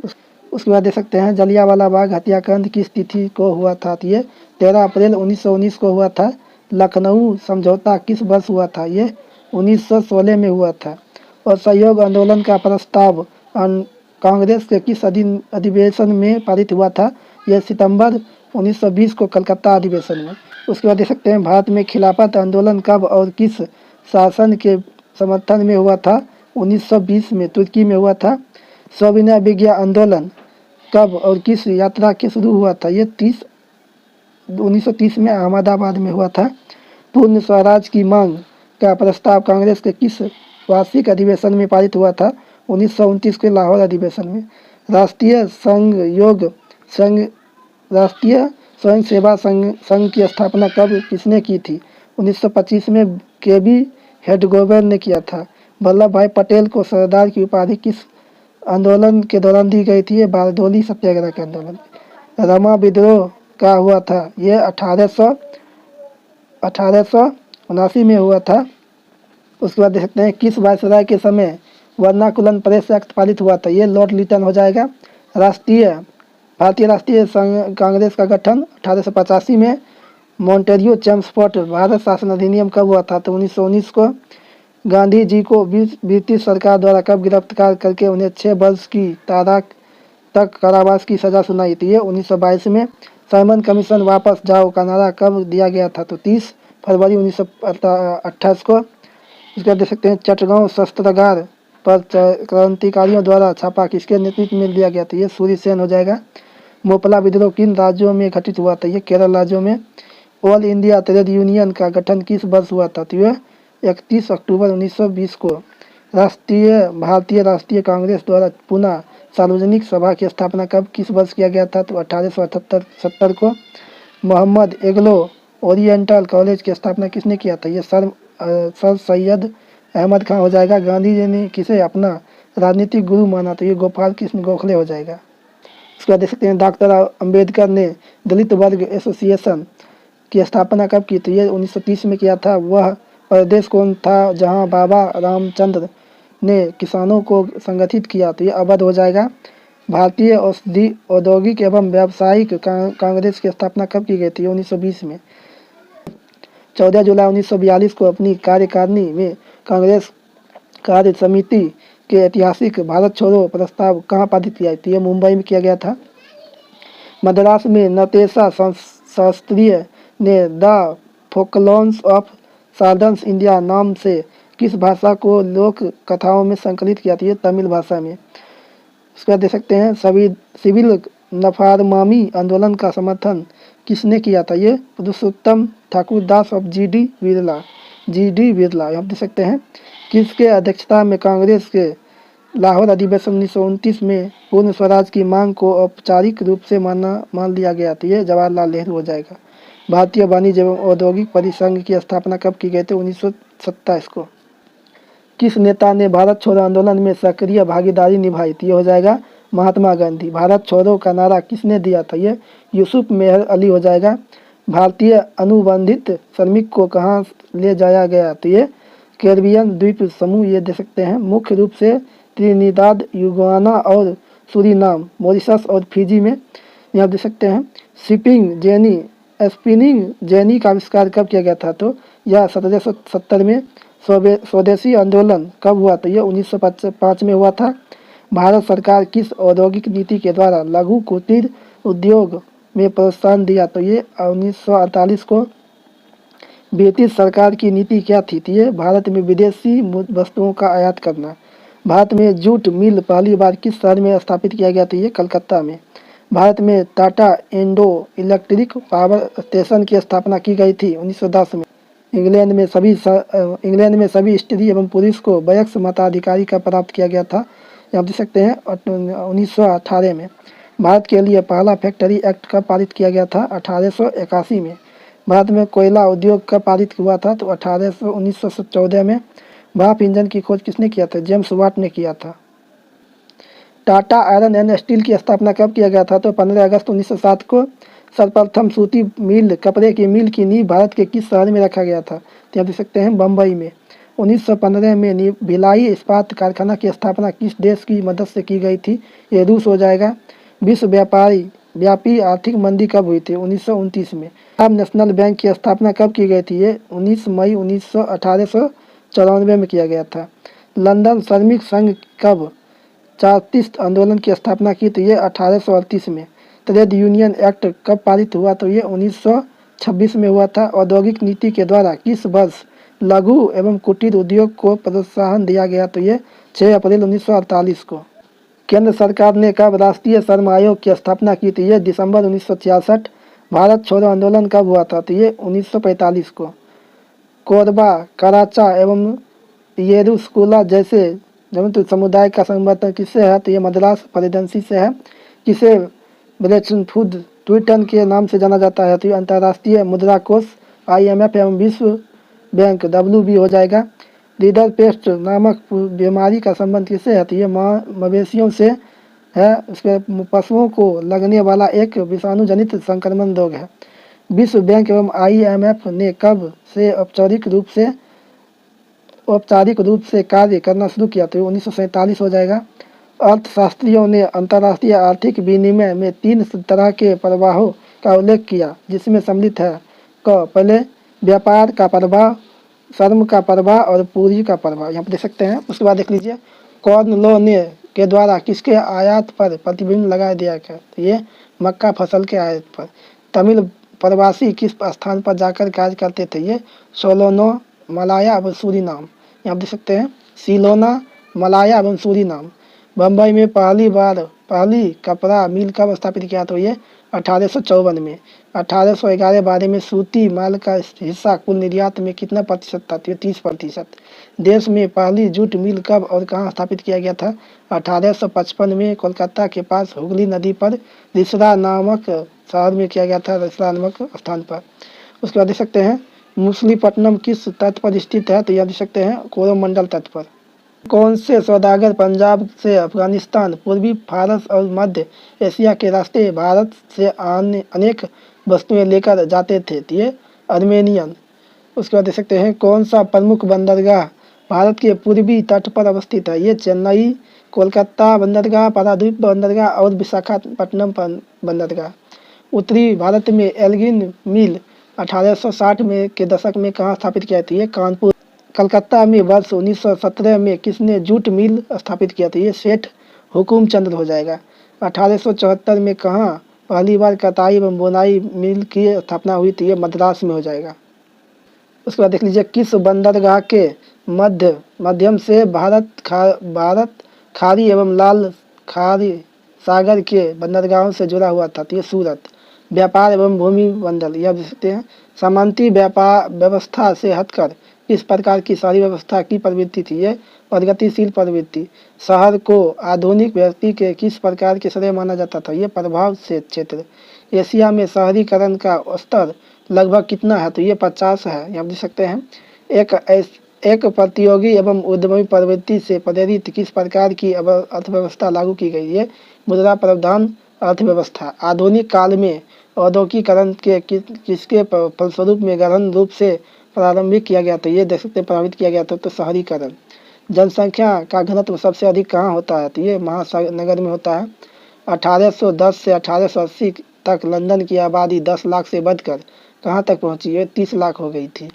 [SPEAKER 1] उसके बाद देख सकते हैं जलियांवाला बाग हत्याकांड किस तिथि को हुआ था, तो ये 13 अप्रैल 1919 को हुआ था। लखनऊ समझौता किस वर्ष हुआ था, ये 1916 में हुआ था। और सहयोग आंदोलन का प्रस्ताव कांग्रेस के किस अधिवेशन में पारित हुआ था, यह सितंबर 1920 को कलकत्ता अधिवेशन में। उसके बाद देख सकते हैं भारत में खिलाफत आंदोलन कब और किस शासन के समर्थन में हुआ था, 1920 में तुर्की में हुआ था। सविनय विज्ञा आंदोलन कब और किस यात्रा के शुरू हुआ था, ये 1930 में अहमदाबाद में हुआ था। पूर्ण स्वराज की मांग का प्रस्ताव कांग्रेस के किस वार्षिक अधिवेशन में पारित हुआ था, 1929 के लाहौर अधिवेशन में। राष्ट्रीय स्वयं सेवा संघ की स्थापना कब किसने की थी, 1925 में केबी हेडगोवर ने किया था। वल्लभ भाई पटेल को सरदार की उपाधि किस आंदोलन के दौरान दी गई थी, ये बारडोली सत्याग्रह के आंदोलन। रमा विद्रोह का हुआ था, ये 1879 में हुआ था। उसके बाद देख सकते हैं किस वायसराय के समय वर्नाकुलम प्रेस एक्ट पारित हुआ था, ये लॉर्ड लिटन हो जाएगा। भारतीय राष्ट्रीय कांग्रेस का गठन 1885 में। मॉन्टेरियो चेम्सफोर्ड भारत शासन अधिनियम कब हुआ था, तो 1919 को। गांधी जी को ब्रिटिश सरकार द्वारा कब गिरफ्तार करके उन्हें 6 वर्ष की ताराक तक कारावास की सजा सुनाई थी, 1922 में। साइमन कमीशन वापस जाओ का नारा कब दिया गया था, तो 30 फरवरी 1928 को। इसके बाद देख सकते हैं चटगांव शस्त्रागार पर क्रांतिकारियों द्वारा छापा किसके नेतृत्व में दिया गया था, ये सूर्य सेन हो जाएगा। मोपला विद्रोह किन राज्यों में घटित हुआ था, ये केरल राज्यों में। ऑल इंडिया ट्रेड यूनियन का गठन किस वर्ष हुआ था, तो यह 31 अक्टूबर 1920 को। भारतीय राष्ट्रीय कांग्रेस द्वारा पुनः सार्वजनिक सभा की स्थापना कब किस वर्ष किया गया था, तो 1870 को। मोहम्मद एग्लो ओरिएंटल कॉलेज की स्थापना किसने किया था, ये सर सैयद अहमद खान हो जाएगा। गांधी जी ने किसे अपना राजनीतिक गुरु माना, तो ये गोपाल कृष्ण गोखले हो जाएगा। उसके बाद देख सकते हैं डॉक्टर अंबेडकर ने दलित वर्ग एसोसिएशन की स्थापना कब की, तो ये 1930 में किया था। वह प्रदेश कौन था जहां बाबा रामचंद्र ने किसानों को संगठित किया, तो ये अवध हो जाएगा। भारतीय औद्योगिक एवं व्यावसायिक कांग्रेस की स्थापना कब की गई थी, 1920 में। 14 जुलाई 1942 को अपनी कार्यकारिणी में कांग्रेस कार्य समिति के ऐतिहासिक भारत छोड़ो प्रस्ताव कहाँ पारित किया, तो ये मुंबई में किया गया था। मद्रास में नतेशा शास्त्रीय ने द फोकलॉन्स ऑफ साधर्न इंडिया नाम से किस भाषा को लोक कथाओं में संकलित किया था, ये तमिल भाषा में। उसके बाद देख सकते हैं सिविल नफारमामी आंदोलन का समर्थन किसने किया था, ये पुरुषोत्तम Thakur Das of G D Birla आप देख सकते हैं। किसके अध्यक्षता में कांग्रेस के लाहौर अधिवेशन 1929 में पूर्ण स्वराज की मांग को औपचारिक रूप से मान लिया गया था, ये जवाहरलाल नेहरू हो जाएगा। भारतीय वाणिज्य एवं औद्योगिक परिसंघ की स्थापना कब की गई थी, 1927 को। किस नेता ने भारत छोड़ो आंदोलन में सक्रिय भागीदारी निभाई थी, ये हो जाएगा महात्मा गांधी। भारत छोड़ो का नारा किसने दिया था, ये यूसुफ मेहर अली हो जाएगा। भारतीय अनुबंधित श्रमिक को कहाँ ले जाया गया, तो ये कैरिबियन द्वीप समूह, ये दे सकते हैं। मुख्य रूप से त्रिनिदाद युगाना और सूरीनाम मॉरिशस और फिजी में, यहाँ दे सकते हैं। स्पिनिंग जेनी का आविष्कार कब किया गया था, तो यह 1770 में। स्वदेशी आंदोलन कब हुआ, तो यह 1905 में हुआ था। भारत सरकार किस औद्योगिक नीति के द्वारा लघु कुटीर उद्योग में प्रोत्साहन दिया, तो ये 1948 को। ब्रिटिश सरकार की नीति क्या थी, तो ये भारत में विदेशी वस्तुओं का आयात करना। भारत में जूट मिल पहली बार किस शहर में स्थापित किया गया था, ये कलकत्ता में। भारत में Tata Indo electric power station की स्थापना की गई थी 1910 में। इंग्लैंड में सभी स्त्री एवं पुरुष को वयस्क मताधिकारी का प्राप्त किया गया था, आप देख सकते हैं 1918 में। भारत के लिए पहला फैक्ट्री एक्ट कब पारित किया गया था, 1881 में। भारत में कोयला उद्योग कब पारित हुआ था, तो 1914 में। भाप इंजन की खोज किसने किया था, जेम्स वाट ने किया था। टाटा आयरन एंड स्टील की स्थापना कब किया गया था, तो 15 अगस्त 1907 को। सर्वप्रथम सूती मिल कपड़े की मिल की नींव भारत के किस शहर में रखा गया था, तो आप देख सकते हैं बम्बई में। 1915 में भिलाई इस्पात कारखाना की स्थापना किस देश की मदद से की गई थी, ये रूस हो जाएगा। विश्व व्यापी आर्थिक मंदी कब हुई थी, 1929 में। पंजाब नेशनल बैंक की स्थापना कब की गई थी, ये 19 मई 1894 में किया गया था। लंदन श्रमिक संघ कब चार्टिस्ट आंदोलन की स्थापना की, तो ये 1838 में। ट्रेड यूनियन एक्ट कब पारित हुआ, तो ये 1926 में हुआ था। औद्योगिक नीति के द्वारा किस वर्ष लघु एवं कुटीर उद्योग को प्रोत्साहन दिया गया, तो ये 6 अप्रैल 1948 को। केंद्र सरकार ने कब राष्ट्रीय श्रम आयोग की स्थापना की थी, ये दिसंबर 1966। भारत छोड़ो आंदोलन कब हुआ था, तो ये 1945 को। कोरबा कराचा एवं येरुशकुला जैसे जब समुदाय का संवर्धन किससे है, तो ये मद्रास प्रेसिडेंसी से है। किसे ब्रेटन फूड ट्विटन के नाम से जाना जाता है, तो ये अंतर्राष्ट्रीय मुद्रा कोष IMF एवं विश्व बैंक WB हो जाएगा। लीडर पेस्ट नामक बीमारी का संबंध किससे है? तो ये मवेशियों से है। उसके पशुओं को लगने वाला एक विषाणु जनित संक्रमण रोग है। विश्व बैंक एवं IMF ने कब से औपचारिक रूप से कार्य करना शुरू किया? तो 1947 हो जाएगा। अर्थशास्त्रियों ने अंतर्राष्ट्रीय आर्थिक विनिमय में 3 तरह के प्रवाहों का उल्लेख किया, जिसमें सम्मिलित है पहले व्यापार का प्रवाह, श्रम का प्रवाह और पूंजी का प्रवाह। यहाँ पर देख सकते हैं। उसके बाद देख लीजिए, कॉर्न लॉ ने के द्वारा किसके आयात पर प्रतिबंध लगा दिया गया? तो ये मक्का फसल के आयात पर। तमिल प्रवासी किस स्थान पर जाकर कार्य करते थे? ये सोलोनो, मलाया एवं सूरीनाम। यहाँ देख सकते हैं, सिलोना, मलाया एवं सूरीनाम। बम्बई में पहली कपड़ा मिल कब स्थापित किया? तो ये 1854 में। 1811-12 में सूती माल का हिस्सा कुल निर्यात में कितना प्रतिशत था? तो 30%। देश में पहली जूट मिल कब और कहाँ स्थापित किया गया था? 1855 में कोलकाता के पास हुगली नदी पर रिसरा नामक शहर में किया गया था, रिसरा नामक स्थान पर। उसके बाद देख सकते हैं, मछलीपट्टनम किस तट पर स्थित है? तो यह देख सकते हैं, कोरोमंडल तट पर। कौन से सौदागर पंजाब से अफगानिस्तान, पूर्वी फारस और मध्य एशिया के रास्ते भारत से अनेक वस्तुएं लेकर जाते थे? तो ये आर्मेनियन। उसके बाद देख सकते हैं, कौन सा प्रमुख बंदरगाह भारत के पूर्वी तट पर अवस्थित है? ये चेन्नई, कोलकाता बंदरगाह, पारादीप बंदरगाह और विशाखापट्टनम बंदरगाह। उत्तरी भारत में एल्गिन मिल 1860 में के दशक में कहाँ स्थापित किया था? ये कानपुर। कलकत्ता में वर्ष 1917 में किसने जूट मिल स्थापित किया था? ये सेठ हुकुमचंद हो जाएगा। 1874 में कहाँ पहली बार कताई एवं बुनाई मिल की स्थापना हुई थी? ये मद्रास में हो जाएगा। उसके बाद देख लीजिए, किस बंदरगाह के माध्यम से भारत खाड़ी एवं लाल खाड़ी सागर के बंदरगाहों से जुड़ा हुआ था? तो ये सूरत। व्यापार एवं भूमि बंदर, यह देख सकते हैं, सामंती व्यापार व्यवस्था से हटकर किस प्रकार की शहरी व्यवस्था की प्रवृत्ति थी? ये प्रगतिशील प्रवृत्ति। शहर को आधुनिक व्यक्ति के किस प्रकार के श्रेय माना जाता था? ये प्रभाव से क्षेत्र। एशिया में शहरीकरण का स्तर लगभग कितना है? तो ये 50 है। यहाँ देख सकते हैं, एक प्रतियोगी एवं उद्यमी प्रवृत्ति से प्रेरित किस प्रकार की अर्थव्यवस्था लागू की गई? है मुद्रा प्रधान अर्थव्यवस्था। आधुनिक काल में औद्योगिकरण के किसके फलस्वरूप में गहन रूप से प्रारंभिक किया गया? तो ये देख सकते प्रभावित किया गया था, तो शहरीकरण। जनसंख्या का घनत्व सबसे अधिक कहाँ होता है? तो ये महानगर में होता है। 1810 से 1880 तक लंदन की आबादी 10 लाख से बढ़कर कहाँ तक पहुँची? ये 30 लाख हो गई थी।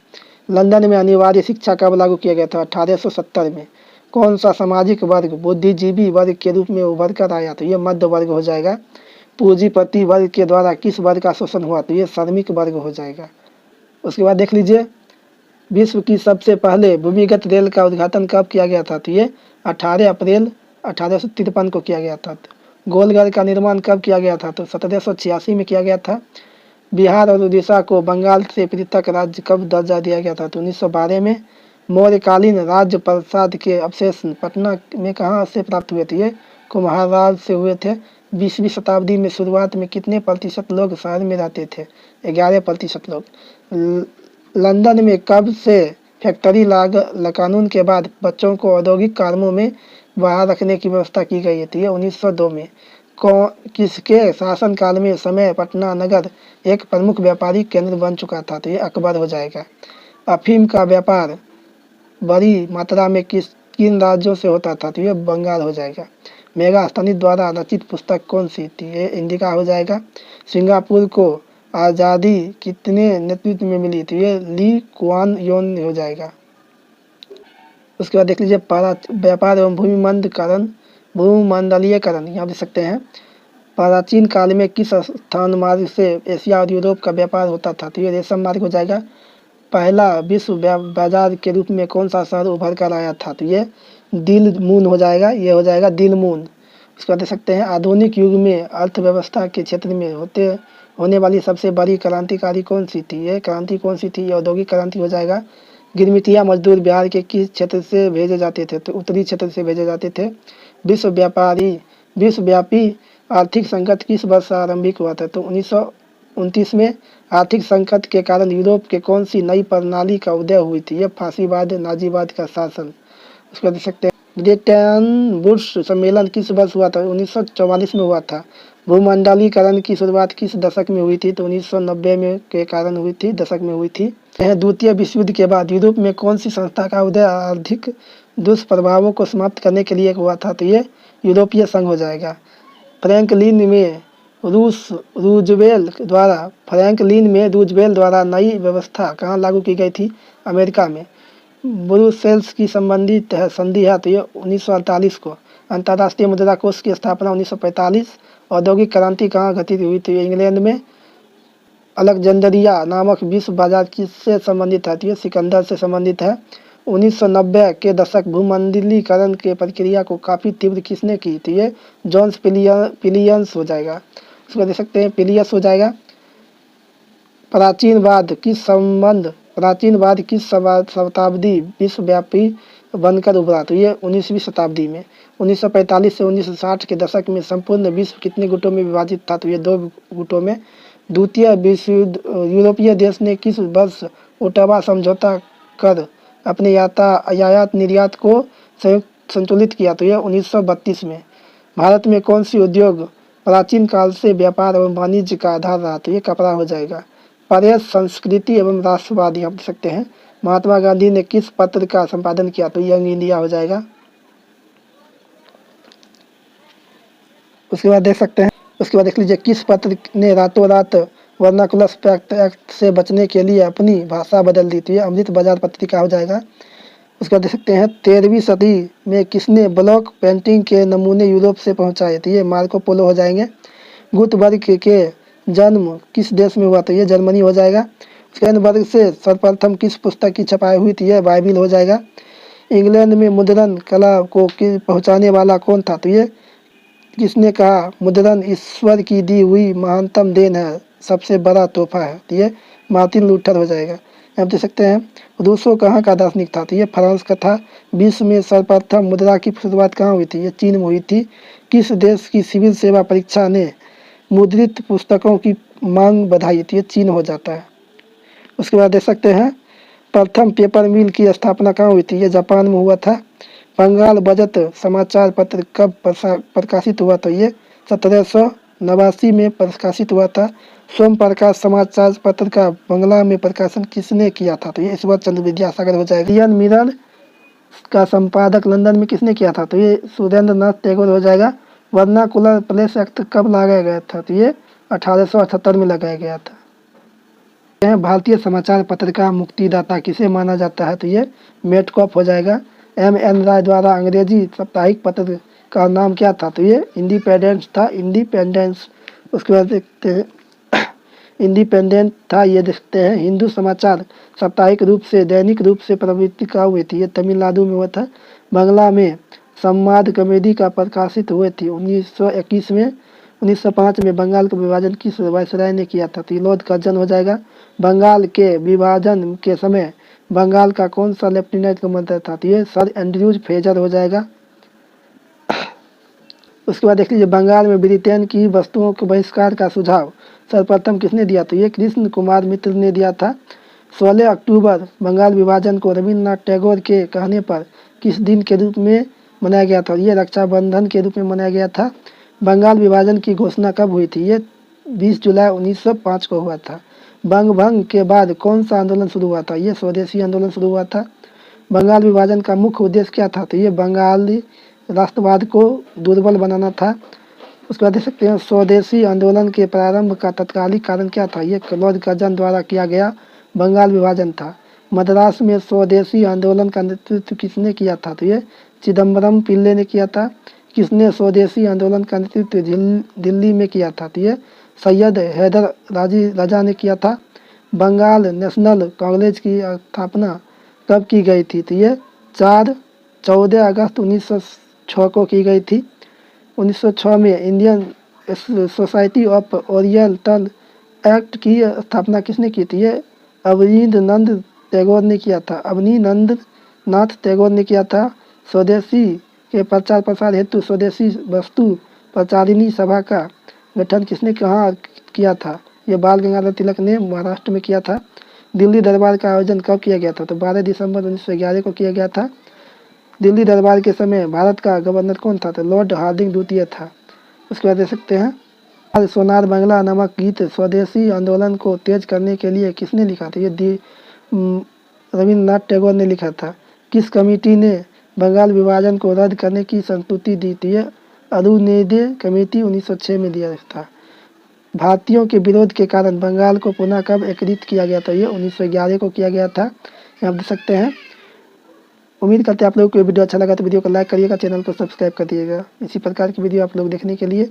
[SPEAKER 1] लंदन में अनिवार्य शिक्षा कब लागू किया गया था? 1870 में। कौन सा सामाजिक वर्ग बुद्धिजीवी वर्ग के रूप में उभर कर आया? तो ये मध्य वर्ग हो जाएगा। पूंजीपति वर्ग के द्वारा किस वर्ग का शोषण हुआ? तो ये श्रमिक वर्ग हो जाएगा। उसके बाद देख लीजिए, विश्व की सबसे पहले भूमिगत रेल का उद्घाटन कब किया गया था? तो ये 18 अप्रैल 1853 को किया गया था। गोलघर का निर्माण कब किया गया था? तो 1786 में किया गया था। बिहार और उड़ीसा को बंगाल से पृथक राज्य कब दर्जा दिया गया था? तो 1912 में। मौर्यकालीन राज्य प्रसाद के अवशेष पटना में कहाँ से प्राप्त हुए थे? ये कुम्हार राज से हुए थे। 20वीं शताब्दी में शुरुआत में कितने प्रतिशत लोग शहर में रहते थे? 11% लोग। लंदन में कब से फैक्ट्री कानून के बाद बच्चों को औद्योगिक कामों में बाहर रखने की व्यवस्था की गई थी? 1902 में। किसके शासनकाल में समय पटना नगर एक प्रमुख व्यापारिक केंद्र बन चुका था? तो ये अकबर हो जाएगा। अफीम का व्यापार बड़ी मात्रा में किन राज्यों से होता था? तो ये बंगाल हो जाएगा। मेगास्थनीज द्वारा रचित पुस्तक कौन सी थी? ये इंडिका हो जाएगा। सिंगापुर को आज़ादी कितने नेतृत्व में मिली? तो ये ली कुआन योन हो जाएगा। उसके बाद देख लीजिए, व्यापार एवं भूमंडलीयकरण, यहाँ देख सकते हैं, प्राचीन काल में किस स्थान मार्ग से एशिया और यूरोप का व्यापार होता था? तो ये रेशम मार्ग हो जाएगा। पहला विश्व बाजार के रूप में कौन सा शहर उभर कर आया था? तो ये दिल मून हो जाएगा। ये हो जाएगा दिल मून। उसके बाद देख सकते हैं, आधुनिक युग में अर्थव्यवस्था के क्षेत्र में होने वाली सबसे बड़ी क्रांतिकारी कौन सी थी? ये क्रांति कौन सी थी? ये औद्योगिक क्रांति हो जाएगा। गिरमिटिया मजदूर बिहार के किस क्षेत्र से भेजे जाते थे? तो उत्तरी क्षेत्र से भेजे जाते थे। विश्वव्यापी आर्थिक संकट किस वर्ष आरंभिक हुआ था? तो 1929 में आर्थिक संकट के कारण यूरोप के कौन सी नई प्रणाली का उदय हुई थी? ये फांसीवाद, नाजीवाद का शासन। उसको देख सकते हैं ग्रेटन वुड्स सम्मेलन किस वर्ष हुआ था? 1944 में हुआ था। भूमंडलीकरण की शुरुआत किस दशक में हुई थी? तो 1990 में के कारण हुई थी, दशक में हुई थी। द्वितीय विश्व युद्ध के बाद यूरोप में कौन सी संस्था का उदय आर्थिक दुष्प्रभावों को समाप्त करने के लिए हुआ था? तो ये यूरोपीय संघ हो जाएगा। फ्रैंकलिन में रूजवेल्ट द्वारा नई व्यवस्था कहाँ लागू की गई थी? अमेरिका में। ब्रुसेल्स की संबंधित संधि है तो ये 1948 को। अंतर्राष्ट्रीय मुद्रा कोष की स्थापना 1945। औद्योगिक क्रांति कहाँ घटित हुई थी? इंग्लैंड में। अलेक्जेंड्रिया नामक विश्व बाजार किससे संबंधित है? तो ये सिकंदर से संबंधित है। 1990 के दशक भूमंडलीकरण के प्रक्रिया को काफ़ी तीव्र किसने की? तो ये जॉन्स पिलियंस हो जाएगा। उसको देख सकते हैं पिलियस हो जाएगा। प्राचीनवाद किस शताब्दी विश्वव्यापी बनकर उभरा? तो ये 19वीं शताब्दी में। 1945 से 1960 के दशक में संपूर्ण विश्व कितने गुटों में विभाजित था? तो ये 2 गुटों में। द्वितीय विश्व युद्ध यूरोपीय देश ने किस वर्ष ओटावा समझौता कर अपने आयात निर्यात को संतुलित किया? तो यह 1932 में। भारत में कौन सी उद्योग प्राचीन काल से व्यापार एवं वाणिज्य का आधार रहा? तो ये कपड़ा हो जाएगा। प्रेस, संस्कृति एवं राष्ट्रवादी हम देख सकते हैं महात्मा गांधी ने किस पत्र का संपादन किया? तो यंग इंडिया हो जाएगा। उसके बाद देख सकते हैं देख लीजिए किस पत्र ने रातों रात वर्नाकुलर एक्ट से बचने के लिए अपनी भाषा बदल दी? तो ये अमृत बाजार पत्रिका हो जाएगा। उसके बाद देख सकते हैं 13वीं सदी में किसने ब्लॉक पेंटिंग के नमूने यूरोप से पहुंचाए? तो ये मार्को पोलो हो जाएंगे। गुटबर्ग के जन्म किस देश में हुआ? तो ये जर्मनी हो जाएगा। स्टेनबर्ग से सर्वप्रथम किस पुस्तक की छपाई हुई थी? ये बाइबिल हो जाएगा। इंग्लैंड में मुद्रण कला को पहुंचाने वाला कौन था? तो ये किसने कहा मुद्रण ईश्वर की दी हुई महानतम देन है, सबसे बड़ा तोहफा है? तो ये मार्टिन लूथर हो जाएगा। आप देख सकते हैं रूसो कहाँ का दार्शनिक था? तो ये फ्रांस का था। विश्व में सर्वप्रथम मुद्रा की शुरुआत कहाँ हुई थी? ये चीन में हुई थी। किस देश की सिविल सेवा परीक्षा ने मुद्रित पुस्तकों की मांग बढ़ाई? तो ये चीन हो जाता है। उसके बाद देख सकते हैं प्रथम पेपर मिल की स्थापना कहाँ हुई थी? ये जापान में हुआ था। बंगाल बजट समाचार पत्र कब प्रकाशित हुआ? तो ये 1789 में प्रकाशित हुआ था। सोम प्रकाश समाचार पत्र का बंगला में प्रकाशन किसने किया था? तो ये ईश्वर चंद्र विद्यासागर हो जाएगा। इंडियन मिरर का संपादक लंदन में किसने किया था? तो ये सुरेंद्र नाथ टैगोर हो जाएगा। वर्नाकुलर प्लेस एक्ट कब लगाया गया था? तो ये 1878 में लगाया गया था। भारतीय समाचार पत्र का मुक्तिदाता किसे माना जाता है? तो ये मेटकॉफ हो जाएगा। M.N. राय द्वारा अंग्रेजी साप्ताहिक पत्र का नाम क्या था? तो ये इंडिपेंडेंस था। इंडिपेंडेंस। उसके बाद देखते हैं इंडिपेंडेंट था। ये देखते हैं हिंदू समाचार साप्ताहिक रूप से दैनिक रूप से प्रवृत्ति का हुई थी? ये तमिलनाडु में हुआ था। बांग्ला में संवाद कॉमेडी का प्रकाशित हुए थी 1921 में। 1905 में बंगाल का विभाजन किस वायसराय ने किया था? तो लॉर्ड कर्जन हो जाएगा। बंगाल के विभाजन के समय बंगाल का कौन सा लेफ्टिनेंट कमांडर था? तो ये सर एंड्रयूज फ्रेजर हो जाएगा। उसके बाद देख लीजिए बंगाल में ब्रिटेन की वस्तुओं के बहिष्कार का सुझाव सर्वप्रथम किसने दिया? तो ये कृष्ण कुमार मित्र ने दिया था। 16 अक्टूबर बंगाल विभाजन को रविन्द्रनाथ टैगोर के कहने पर किस दिन के रूप में मनाया गया था? ये रक्षाबंधन के रूप में मनाया गया था। बंगाल विभाजन की घोषणा कब हुई थी? ये 20 जुलाई 1905 को हुआ था। बंग भंग के बाद कौन सा आंदोलन शुरू हुआ था? ये स्वदेशी आंदोलन शुरू हुआ था। बंगाल विभाजन का मुख्य उद्देश्य क्या था? तो ये बंगाली राष्ट्रवाद को दुर्बल बनाना था। उसके बाद देख सकते हैं स्वदेशी आंदोलन के प्रारंभ का तत्कालिक कारण क्या था? ये लॉर्ड कर्जन द्वारा किया गया बंगाल विभाजन था। मद्रास में स्वदेशी आंदोलन का नेतृत्व किसने किया था? तो ये चिदम्बरम पिल्ले ने किया था। किसने स्वदेशी आंदोलन का नेतृत्व दिल्ली में किया था? तो ये सैयद हैदर राजा ने किया था। बंगाल नेशनल कांग्रेस की स्थापना कब की गई थी? तो ये 14 अगस्त 1906 को की गई थी। 1906 में Indian society of oriental act की स्थापना किसने की थी? ये अवनींद्रनाथ टैगोर ने किया था। अवनींद्रनाथ टैगोर ने किया था। स्वदेशी के प्रचार प्रसार हेतु स्वदेशी वस्तु प्रचारिणी सभा का गठन किसने कहाँ किया था? ये बाल गंगाधर तिलक ने महाराष्ट्र में किया था। दिल्ली दरबार का आयोजन कब किया गया था? तो 12 दिसंबर 1911 को किया गया था। दिल्ली दरबार के समय भारत का गवर्नर कौन था? तो लॉर्ड हार्डिंग द्वितीय था। उसके बाद दे सकते हैं सोनार बांग्ला नामक गीत स्वदेशी आंदोलन को तेज करने के लिए किसने लिखा था? ये रविन्द्रनाथ टैगोर ने लिखा था। किस कमेटी ने बंगाल विभाजन को रद्द करने की संस्तुति दी थी? ये अरुणोदय कमेटी 1906 में दिया था। भारतीयों के विरोध के कारण बंगाल को पुनः कब एकीकृत किया गया था? ये 1911 को किया गया था। यहाँ देख सकते हैं। उम्मीद करते हैं आप लोगों को वीडियो अच्छा लगा तो वीडियो को लाइक करिएगा, चैनल को सब्सक्राइब कर दिएगा। इसी प्रकार की वीडियो आप लोग देखने के लिए